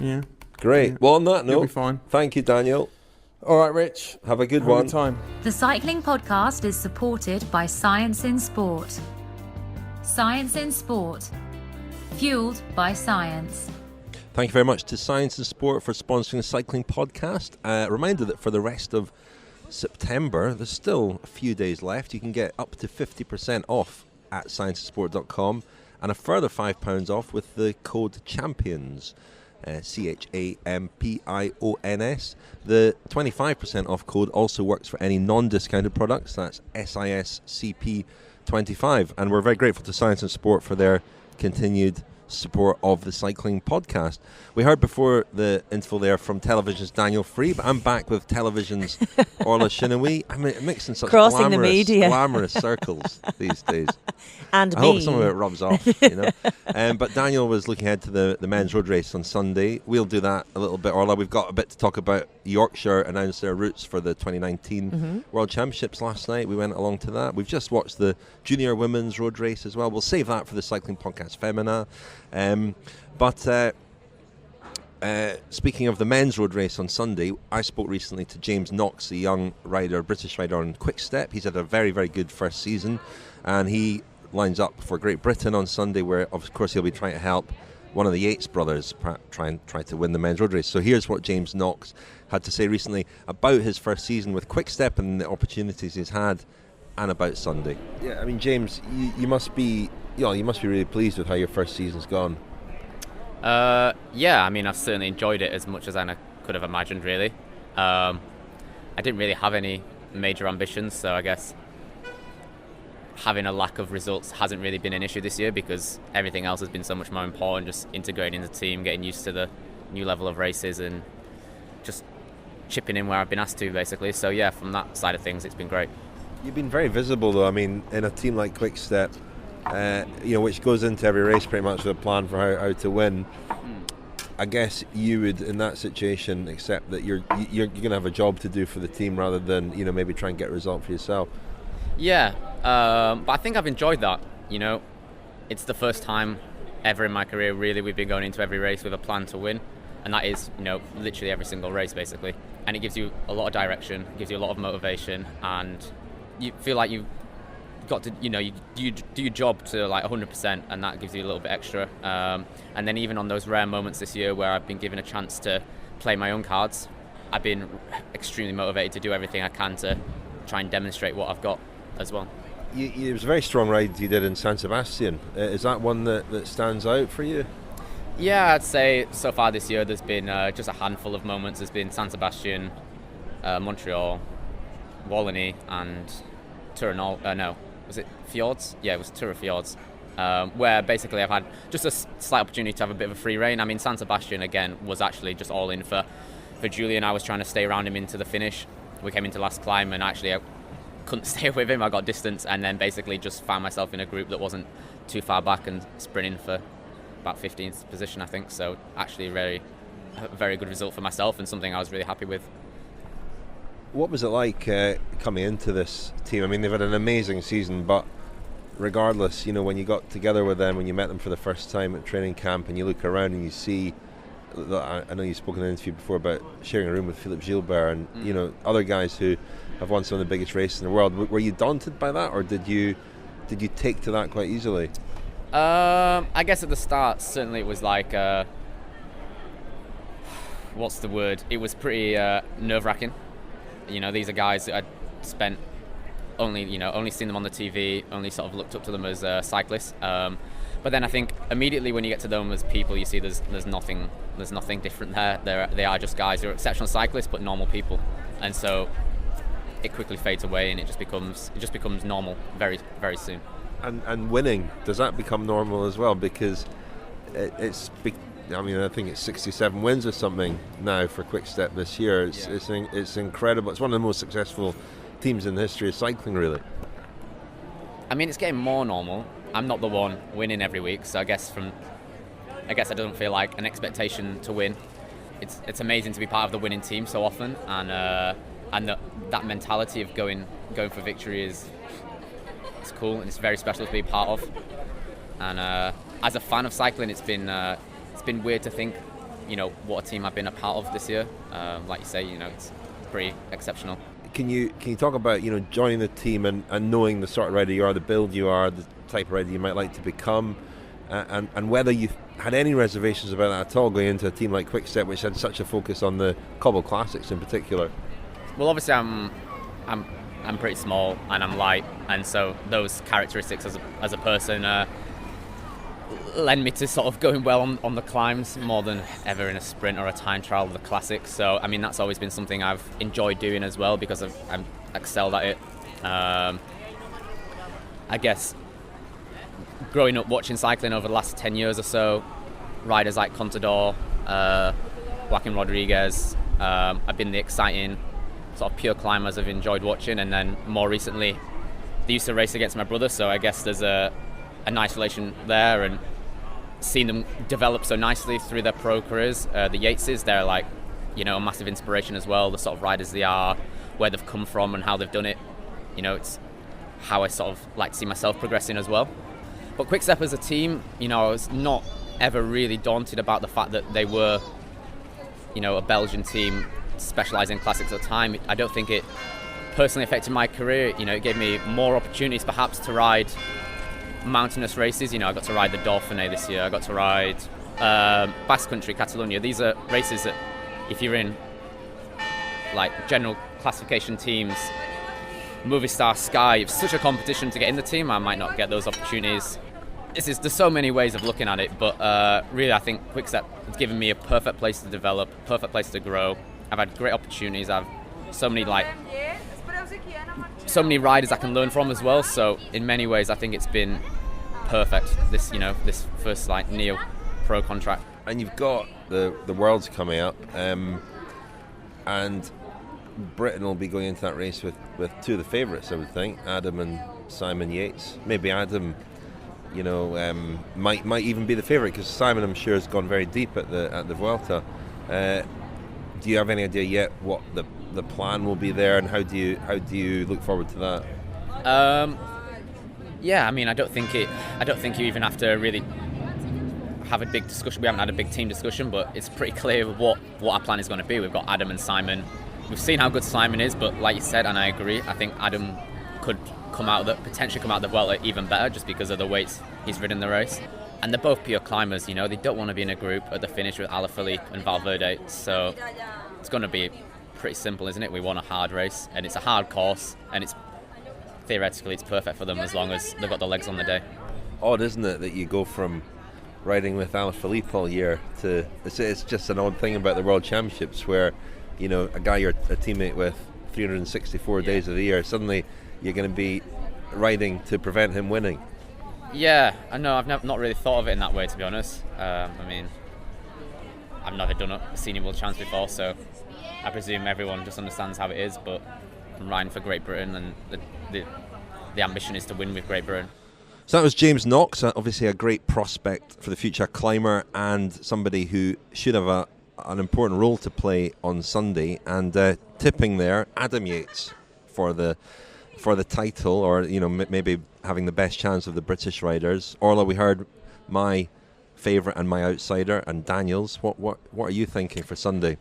Yeah. Great. Yeah. Well, on that note, you'll be fine. Thank you, Daniel. All right, Rich. Have a good one. Time. The Cycling Podcast is supported by Science in Sport. Science in Sport. Fueled by science. Thank you very much to Science in Sport for sponsoring the Cycling Podcast. Reminder that for the rest of September, there's still a few days left. You can get up to 50% off at scienceinsport.com and a further £5 off with the code CHAMPIONS. CHAMPIONS. The 25% off code also works for any non-discounted products. That's SISCP25. And we're very grateful to Science and Sport for their continued support of the Cycling Podcast. We heard before the interval there from television's Daniel Friebe. I'm back with television's Orla Chennaoui. I'm mixing such glamorous circles these days. And I hope some of it rubs off, But Daniel was looking ahead to the men's road race on Sunday. We'll do that a little bit, Orla. We've got a bit to talk about. Yorkshire announced their routes for the 2019 World Championships last night. We went along to that. We've just watched the junior women's road race as well. We'll save that for the Cycling Podcast Femina. Speaking of the men's road race on Sunday, I spoke recently to James Knox, a young rider, British rider on Quick Step. He's had a very, very good first season, and he lines up for Great Britain on Sunday, where of course he'll be trying to help one of the Yates brothers try to win the men's road race. So here's what James Knox had to say recently about his first season with Quick Step and the opportunities he's had, and about Sunday. Yeah, I mean, James, you must be really pleased with how your first season's gone. Yeah, I mean, I've certainly enjoyed it as much as I could have imagined, really. I didn't really have any major ambitions, so I guess having a lack of results hasn't really been an issue this year, because everything else has been so much more important, just integrating the team, getting used to the new level of races, and just chipping in where I've been asked to, basically. So yeah, from that side of things, it's been great. You've been very visible, though. I mean, in a team like Quick Step, which goes into every race pretty much with a plan for how to win. I guess you would, in that situation, accept that you're going to have a job to do for the team rather than maybe try and get a result for yourself. Yeah, but I think I've enjoyed that. It's the first time ever in my career, really, we've been going into every race with a plan to win, and that is, literally every single race, basically. And it gives you a lot of direction, gives you a lot of motivation, and you feel like you got to, you do your job to like 100%, and that gives you a little bit extra. And then even on those rare moments this year where I've been given a chance to play my own cards, I've been extremely motivated to do everything I can to try and demonstrate what I've got as well. It was a very strong ride you did in San Sebastian. Is that one that stands out for you? Yeah, I'd say so far this year there's been just a handful of moments. There's been San Sebastian, Montreal, Wallonie, and Turinol. Was it Fjords? Yeah, it was Tour of Fjords, where basically I've had just a slight opportunity to have a bit of a free rein. I mean, San Sebastian, again, was actually just all in for Julian. I was trying to stay around him into the finish. We came into last climb, and actually I couldn't stay with him. I got distance, and then basically just found myself in a group that wasn't too far back and sprinting for about 15th position, I think. So actually a very good result for myself, and something I was really happy with. What was it like coming into this team? I mean, they've had an amazing season, but regardless, when you got together with them, when you met them for the first time at training camp, and you look around and you see, I know you've spoken in an interview before about sharing a room with Philippe Gilbert and other guys who have won some of the biggest races in the world. Were you daunted by that, or did you take to that quite easily? I guess at the start, certainly it was like, what's the word? It was pretty nerve-wracking. These are guys that I'd spent only seen them on the TV, only sort of looked up to them as cyclists. But then I think immediately when you get to know them as people, you see there's nothing different there. They are just guys who are exceptional cyclists, but normal people, and so it quickly fades away, and it just becomes normal very, very soon. And winning, does that become normal as well? Because I think it's 67 wins or something now for Quick-Step this year. It's incredible. It's one of the most successful teams in the history of cycling, really. I mean, it's getting more normal. I'm not the one winning every week, so I guess it doesn't feel like an expectation to win. It's amazing to be part of the winning team so often, and that mentality of going for victory it's cool, and it's very special to be part of. And as a fan of cycling, it's been weird to think, what a team I've been a part of this year. Like you say, it's pretty exceptional. Can you talk about joining the team and knowing the sort of rider you are, the build you are, the type of rider you might like to become, and whether you've had any reservations about that at all going into a team like Quick-Step, which had such a focus on the cobble classics in particular? Well, obviously I'm pretty small and I'm light, and so those characteristics as a person lend me to sort of going well on the climbs more than ever in a sprint or a time trial of the classics. So I mean, that's always been something I've enjoyed doing as well, because I've excelled at it. I guess growing up watching cycling over the last 10 years or so, riders like Contador, Joaquin Rodriguez have been the exciting sort of pure climbers I've enjoyed watching. And then more recently, they used to race against my brother, so I guess there's a nice relation there, and seeing them develop so nicely through their pro careers. The Yateses, they're like, a massive inspiration as well, the sort of riders they are, where they've come from and how they've done it. It's how I sort of like to see myself progressing as well. But Quick-Step as a team, I was not ever really daunted about the fact that they were, a Belgian team specialising in classics at the time. I don't think it personally affected my career. It gave me more opportunities perhaps to ride mountainous races. I got to ride the Dauphiné this year. I got to ride Basque Country, Catalonia. These are races that if you're in like general classification teams, Movistar, Sky, it's such a competition to get in the team. I might not get those opportunities. There's so many ways of looking at it, but really I think Quick-Step has given me a perfect place to develop, perfect place to grow. I've had great opportunities. I've so many riders I can learn from as well. So in many ways, I think it's been perfect. This first neo pro contract. And you've got the Worlds coming up, and Britain will be going into that race with two of the favourites, I would think, Adam and Simon Yates. Maybe Adam, might even be the favourite, because Simon, I'm sure, has gone very deep at the Vuelta. Do you have any idea yet what the plan will be there, and how do you look forward to that? Yeah, I mean, I don't think you even have to really have a big discussion. We haven't had a big team discussion, but it's pretty clear what our plan is going to be. We've got Adam and Simon. We've seen how good Simon is, but like you said, and I agree, I think Adam could potentially come out of the welter even better just because of the weights he's ridden the race. And they're both pure climbers, you know. They don't want to be in a group at the finish with Alaphilippe and Valverde. So it's going to be pretty simple, isn't it? We want a hard race, and it's a hard course, and theoretically it's perfect for them as long as they've got the legs on the day. Odd, isn't it, that you go from riding with Alaphilippe all year to it's just an odd thing about the World Championships where, you know, a guy you're a teammate with 364 days of the year, suddenly you're going to be riding to prevent him winning. Yeah, I know. I've not really thought of it in that way, to be honest. I mean, I've never done a senior world champs before, so I presume everyone just understands how it is. But I'm riding for Great Britain, and the ambition is to win with Great Britain. So that was James Knox, obviously a great prospect for the future, climber, and somebody who should have an important role to play on Sunday. And tipping there, Adam Yates for the title, or, you know, maybe having the best chance of the British riders. Orla, we heard my favourite and my outsider, and Daniel's. What are you thinking for Sunday?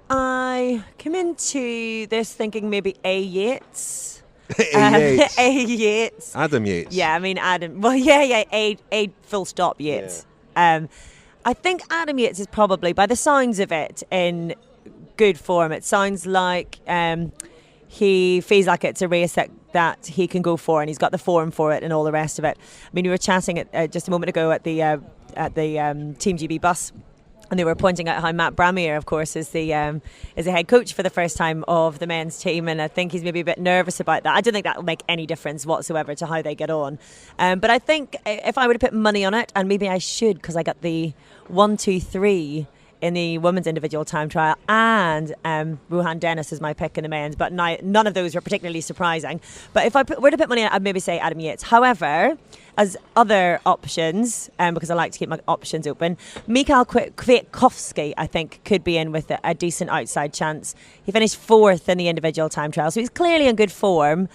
I came into this thinking maybe A. Yates. Yates. A. Yates. Adam Yates. Yeah, I mean Adam. Well, yeah. A full stop Yates. Yeah. I think Adam Yates is probably, by the sounds of it, in good form. It sounds like he feels like it's a race that he can go for, and he's got the form for it and all the rest of it. I mean, we were chatting just a moment ago at the Team GB bus, and they were pointing out how Matt Bramier, of course, is the head coach for the first time of the men's team, and I think he's maybe a bit nervous about that. I don't think that will make any difference whatsoever to how they get on. But I think if I were to put money on it, and maybe I should because I got the 1, 2, 3 in the women's individual time trial, and Ruhan Dennis is my pick in the men's, but none of those were particularly surprising. But if I were to put money on it, I'd maybe say Adam Yates. However, as other options, because I like to keep my options open, Mikhail Kwiatkowski, I think, could be in with a decent outside chance. He finished 4th in the individual time trial, so he's clearly in good form.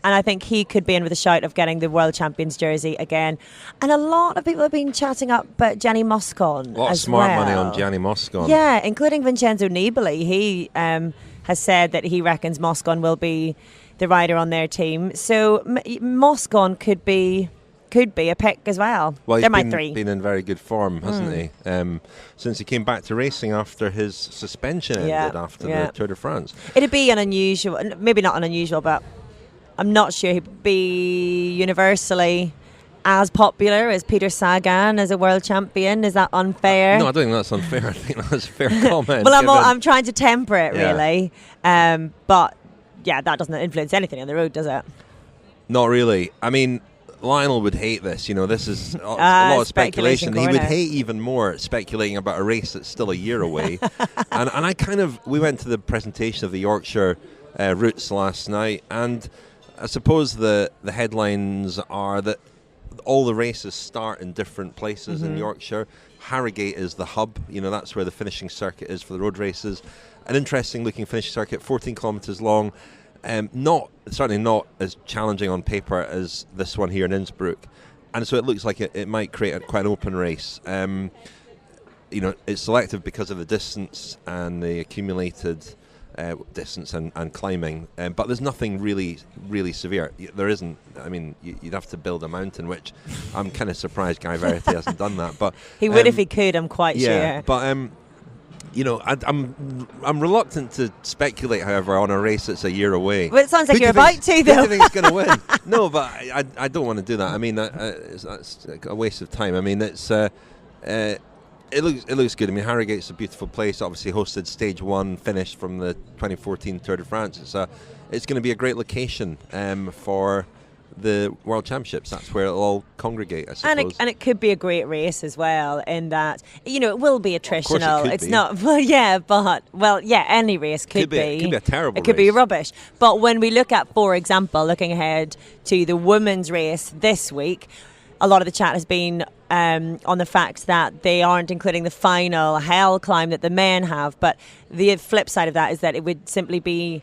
And I think he could be in with a shout of getting the World Champions jersey again. And a lot of people have been chatting up Gianni Moscon. A lot of smart money on Gianni Moscon. Yeah, including Vincenzo Nibali. He has said that he reckons Moscon will be the rider on their team. So Moscon could be a pick as well. Well, they're he's my 3. Been in very good form, hasn't he? Since he came back to racing after his suspension ended after the Tour de France. It'd be an unusual, maybe not an unusual, but I'm not sure he'd be universally as popular as Peter Sagan as a world champion. Is that unfair? No, I don't think that's unfair. I think that's a fair comment. Well, I'm trying to temper it, really. But, yeah, that doesn't influence anything on the road, does it? Not really. I mean, Lionel would hate this. You know, this is a lot of speculation. He would hate even more speculating about a race that's still a year away. and we went to the presentation of the Yorkshire routes last night, and I suppose the headlines are that all the races start in different places in Yorkshire. Harrogate is the hub. You know, that's where the finishing circuit is for the road races. An interesting looking finishing circuit, 14 kilometres long. Certainly not as challenging on paper as this one here in Innsbruck. And so it looks like it might create quite an open race. You know, it's selective because of the distance and the accumulated distance and climbing, but there's nothing really severe. There isn't. I mean, you'd have to build a mountain, which I'm kind of surprised Guy Verity hasn't done that. But he would if he could. I'm quite sure. But you know, I'm reluctant to speculate, however, on a race that's a year away. Well, it sounds like you're about to, though. Who do you think's going to win? No, but I don't want to do that. I mean, that's a waste of time. I mean, It looks good. I mean, Harrogate's a beautiful place. Obviously hosted stage 1 finish from the 2014 Tour de France. It's going to be a great location for the World Championships. That's where it'll all congregate, I suppose. And it could be a great race as well, in that, you know, it will be attritional. Well, of course it could be. Not, any race could be. It could be a terrible race. It could be rubbish. But when we look at, for example, looking ahead to the women's race this week, a lot of the chat has been on the fact that they aren't including the final hell climb that the men have. But the flip side of that is that it would simply be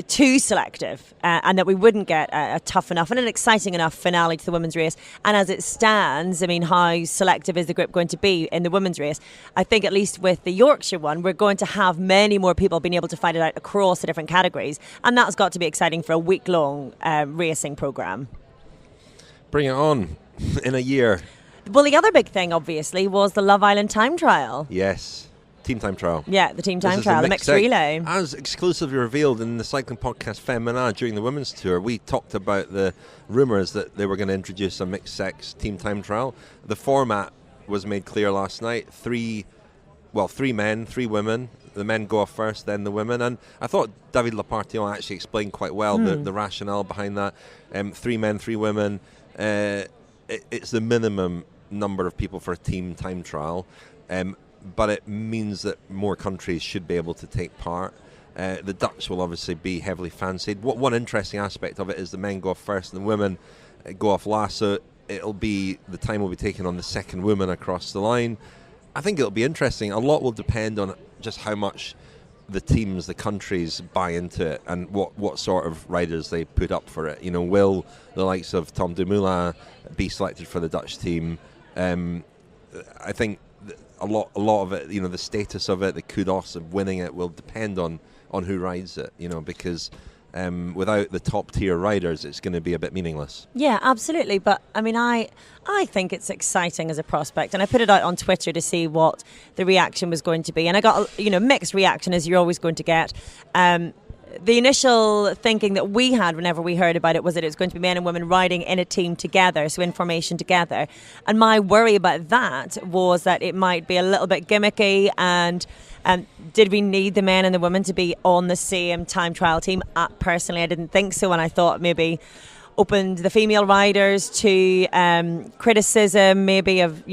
too selective, and that we wouldn't get a tough enough and an exciting enough finale to the women's race. And as it stands, I mean, how selective is the group going to be in the women's race? I think at least with the Yorkshire one, we're going to have many more people being able to fight it out across the different categories, and that's got to be exciting for a week-long racing programme. Bring it on in a year. Well, the other big thing, obviously, was the Love Island time trial. Yes. Team time trial. Yeah, the team time trial, the mixed relay. As exclusively revealed in the cycling podcast Femina during the women's tour, we talked about the rumours that they were going to introduce a mixed sex team time trial. The format was made clear last night. 3 men, 3 women. The men go off first, then the women. And I thought David Lapartillon actually explained quite well the rationale behind that. 3 men, 3 women. It's the minimum number of people for a team time trial. But it means that more countries should be able to take part. The Dutch will obviously be heavily fancied. One interesting aspect of it is the men go off first and the women go off last, so the time will be taken on the second woman across the line. I think it'll be interesting. A lot will depend on just how much the teams, the countries buy into it and what sort of riders they put up for it. You know, will the likes of Tom Dumoulin be selected for the Dutch team? I think a lot of it, you know, the status of it, the kudos of winning it will depend on who rides it, you know, because without the top tier riders, it's going to be a bit meaningless. Yeah, absolutely. But I mean, I think it's exciting as a prospect, and I put it out on Twitter to see what the reaction was going to be, and I got mixed reaction, as you're always going to get. The initial thinking that we had whenever we heard about it was that it was going to be men and women riding in a team together, so in formation together. And my worry about that was that it might be a little bit gimmicky, and did we need the men and the women to be on the same time trial team? Personally, I didn't think so, and I thought maybe opened the female riders to criticism, maybe of,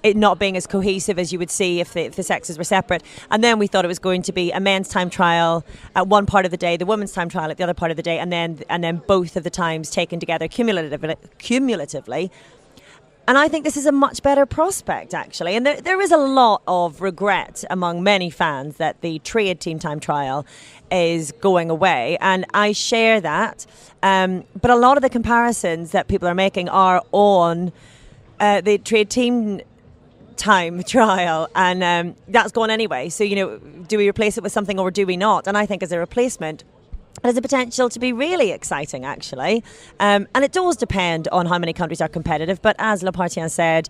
it not being as cohesive as you would see if the sexes were separate. And then we thought it was going to be a men's time trial at one part of the day, the women's time trial at the other part of the day, and then both of the times taken together cumulatively. And I think this is a much better prospect, actually. And there is a lot of regret among many fans that the trade team time trial is going away. And I share that. But a lot of the comparisons that people are making are on the trade team time trial, and that's gone anyway. So, do we replace it with something or do we not? And I think as a replacement, it has the potential to be really exciting, actually. And it does depend on how many countries are competitive. But as Lapartillon said,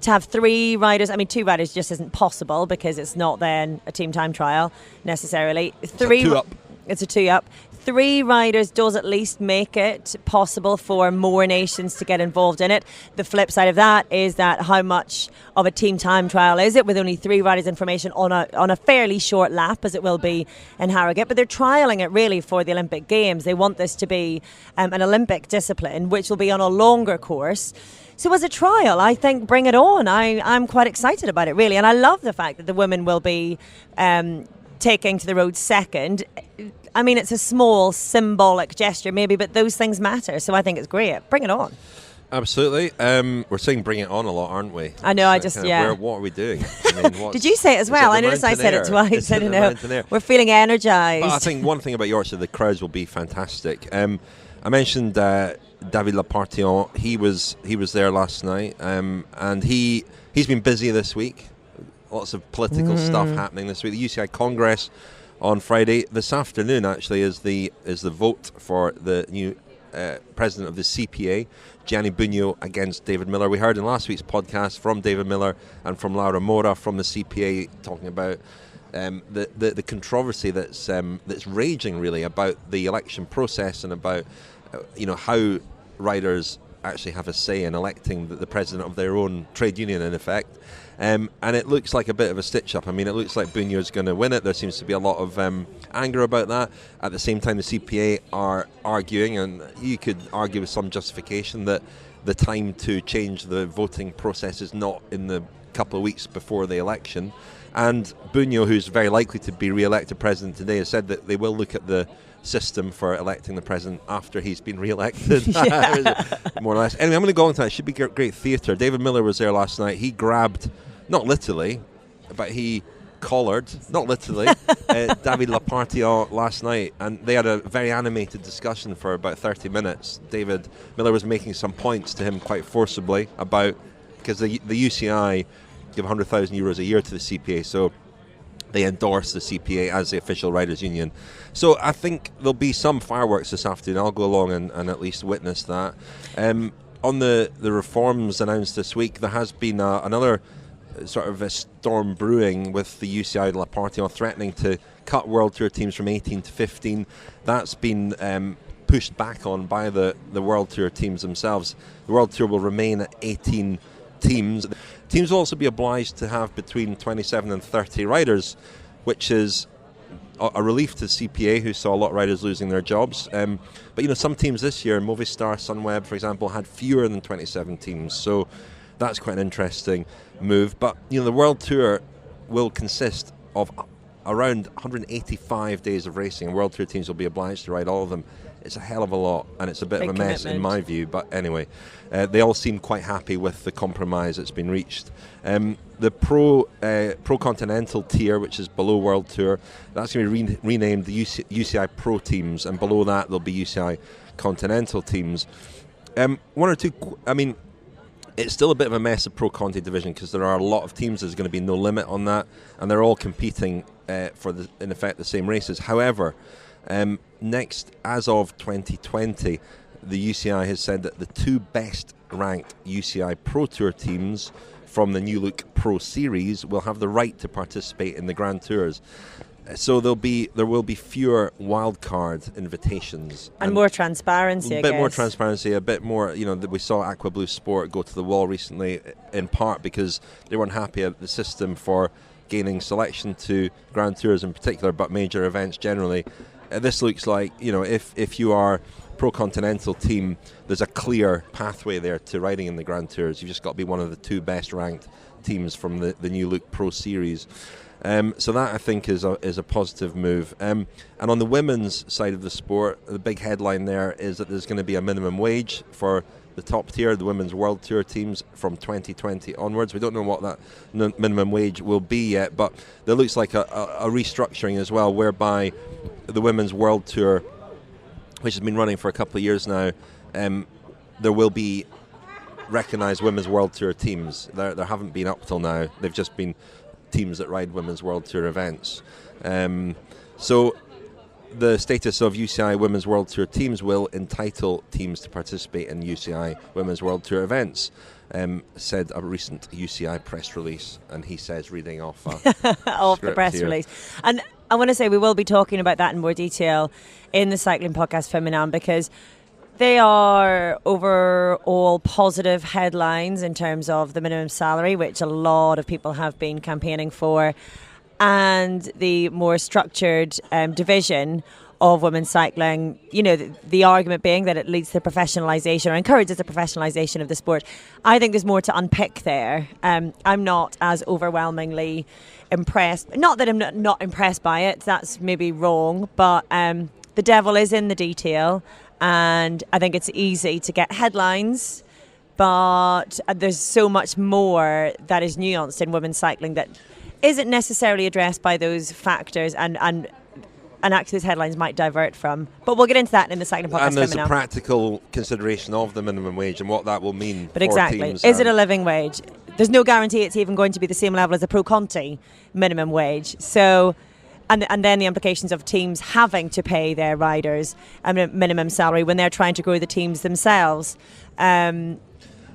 to have 3 riders, 2 riders just isn't possible because it's not then a team time trial necessarily. It's a 2-up. It's a 2-up. 3 riders does at least make it possible for more nations to get involved in it. The flip side of that is that how much of a team time trial is it with only 3 riders in formation on a fairly short lap, as it will be in Harrogate. But they're trialling it really for the Olympic Games. They want this to be an Olympic discipline, which will be on a longer course. So as a trial, I think bring it on. I'm quite excited about it, really. And I love the fact that the women will be taking to the road second. It's a small symbolic gesture maybe, but those things matter, so I think it's great. Bring it on. Absolutely. We're saying bring it on a lot, aren't we? I know, what are we doing? Did you say it as well? I noticed I said it twice. I don't know. We're feeling energised. But I think one thing about Yorkshire, the crowds will be fantastic. I mentioned David Lapartillon. He was there last night, and he's been busy this week. Lots of political stuff happening this week. The UCI Congress on Friday. This afternoon, actually, is the vote for the new president of the CPA, Gianni Bugno, against David Miller. We heard in last week's podcast from David Miller and from Laura Mora from the CPA talking about the controversy that's raging really about the election process and about how riders actually have a say in electing the president of their own trade union, in effect. And it looks like a bit of a stitch-up. It looks like Bugno's going to win it. There seems to be a lot of anger about that. At the same time, the CPA are arguing, and you could argue with some justification, that the time to change the voting process is not in the couple of weeks before the election. And Bugno, who's very likely to be re-elected president today, has said that they will look at the system for electing the president after he's been re-elected. More or less. Anyway, I'm going to go on to that. It should be great theatre. David Miller was there last night. He grabbed, not literally, but he collared, not literally, David Lapartillon last night, and they had a very animated discussion for about 30 minutes. David Miller was making some points to him quite forcibly about, because the UCI give €100,000 a year to the CPA, so they endorse the CPA as the official riders' union. So I think there'll be some fireworks this afternoon. I'll go along and at least witness that. On the reforms announced this week, there has been another sort of a storm brewing with the UCI and Lapartillon threatening to cut World Tour teams from 18 to 15. That's been pushed back on by the World Tour teams themselves. The World Tour will remain at 18 teams. Teams will also be obliged to have between 27 and 30 riders, which is a relief to the CPA, who saw a lot of riders losing their jobs. But some teams this year, Movistar, Sunweb, for example, had fewer than 27 teams. So that's quite an interesting move. But the World Tour will consist of around 185 days of racing, and World Tour teams will be obliged to ride all of them. It's a hell of a lot, and it's a bit of a mess in my view. But anyway, they all seem quite happy with the compromise that's been reached. The Pro Continental tier, which is below World Tour, that's going to be renamed the UCI Pro teams, and below that there'll be UCI Continental teams. One or two. It's still a bit of a mess, the Pro Conti division, because there are a lot of teams. There's going to be no limit on that, and they're all competing for in effect the same races. However, next, as of 2020, the UCI has said that the two best ranked UCI Pro Tour teams from the New Look Pro Series will have the right to participate in the Grand Tours. So there will be fewer wildcard invitations and more transparency. A bit more transparency, a bit more. We saw Aqua Blue Sport go to the wall recently, in part because they weren't happy at the system for gaining selection to Grand Tours in particular, but major events generally. This looks like if you are Pro Continental team, there's a clear pathway there to riding in the Grand Tours. You've just got to be one of the two best ranked teams from the New Look Pro Series. So that, I think, is a positive move. And on the women's side of the sport, the big headline there is that there's going to be a minimum wage for the top tier, the Women's World Tour teams, from 2020 onwards. We don't know what that minimum wage will be yet, but there looks like a restructuring as well, whereby the Women's World Tour, which has been running for a couple of years now, there will be recognised Women's World Tour teams. There haven't been up till now. They've just been teams that ride Women's World Tour events. So the status of UCI Women's World Tour teams will entitle teams to participate in UCI Women's World Tour events, said a recent UCI press release. And he says, reading off off the press release. And I want to say we will be talking about that in more detail in the Cycling Podcast Féminin, because they are overall positive headlines in terms of the minimum salary, which a lot of people have been campaigning for, and the more structured division of women's cycling. The argument being that it leads to professionalisation or encourages the professionalisation of the sport. I think there's more to unpick there. I'm not as overwhelmingly impressed. Not that I'm not impressed by it. That's maybe wrong, but the devil is in the detail. And I think it's easy to get headlines, but there's so much more that is nuanced in women's cycling that isn't necessarily addressed by those factors, and actually those headlines might divert from. But we'll get into that in the Cycling Podcast. And there's a practical consideration of the minimum wage and what that will mean but for exactly. teams. Is it a living wage? There's no guarantee it's even going to be the same level as the Pro Conti minimum wage. So... And then the implications of teams having to pay their riders a minimum salary when they're trying to grow the teams themselves. There's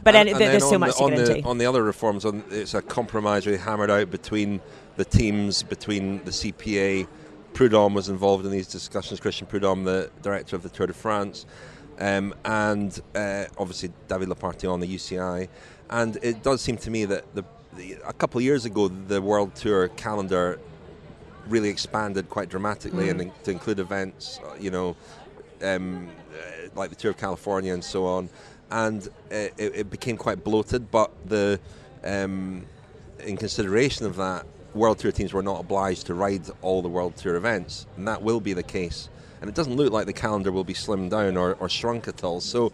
so much to get into. On the other reforms, it's a compromise really hammered out between the teams, between the CPA. Prudhomme was involved in these discussions, Christian Prudhomme, the director of the Tour de France, and obviously David Lapartillon, the UCI. And it does seem to me that a couple of years ago, the World Tour calendar really expanded quite dramatically, and to include events, like the Tour of California and so on, and it became quite bloated. But in consideration of that, World Tour teams were not obliged to ride all the World Tour events, and that will be the case. And it doesn't look like the calendar will be slimmed down or shrunk at all. So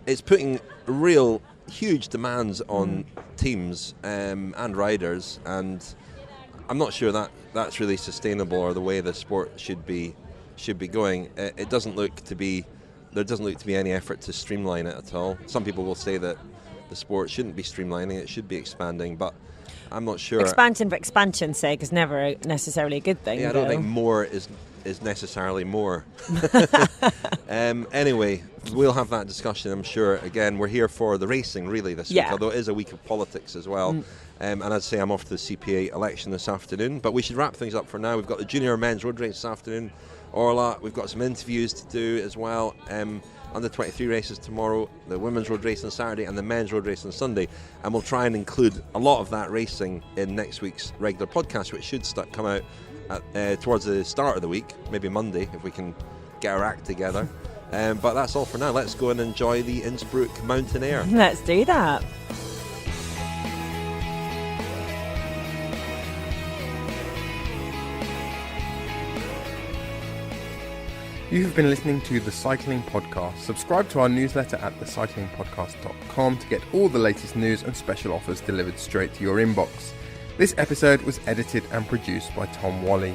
it's putting real huge demands on teams and riders, and I'm not sure that's really sustainable or the way the sport should be going. It doesn't look to be. There doesn't look to be any effort to streamline it at all. Some people will say that the sport shouldn't be streamlining; it should be expanding. But I'm not sure. Expansion for expansion's sake is never necessarily a good thing. Yeah, I don't think more is necessarily more. Anyway, we'll have that discussion, I'm sure. Again, we're here for the racing really this week, although it is a week of politics as well. And I'd say I'm off to the CPA election this afternoon, but we should wrap things up for now. We've got the junior men's road race this afternoon, Orla. We've got some interviews to do as well. Under 23 races tomorrow, the women's road race on Saturday and the men's road race on Sunday, and we'll try and include a lot of that racing in next week's regular podcast, which should come out towards the start of the week, maybe Monday if we can get our act together. But that's all for now. Let's go and enjoy the Innsbruck mountain air. Let's do that. You have been listening to The Cycling Podcast. Subscribe to our newsletter at thecyclingpodcast.com to get all the latest news and special offers delivered straight to your inbox. This episode was edited and produced by Tom Wally.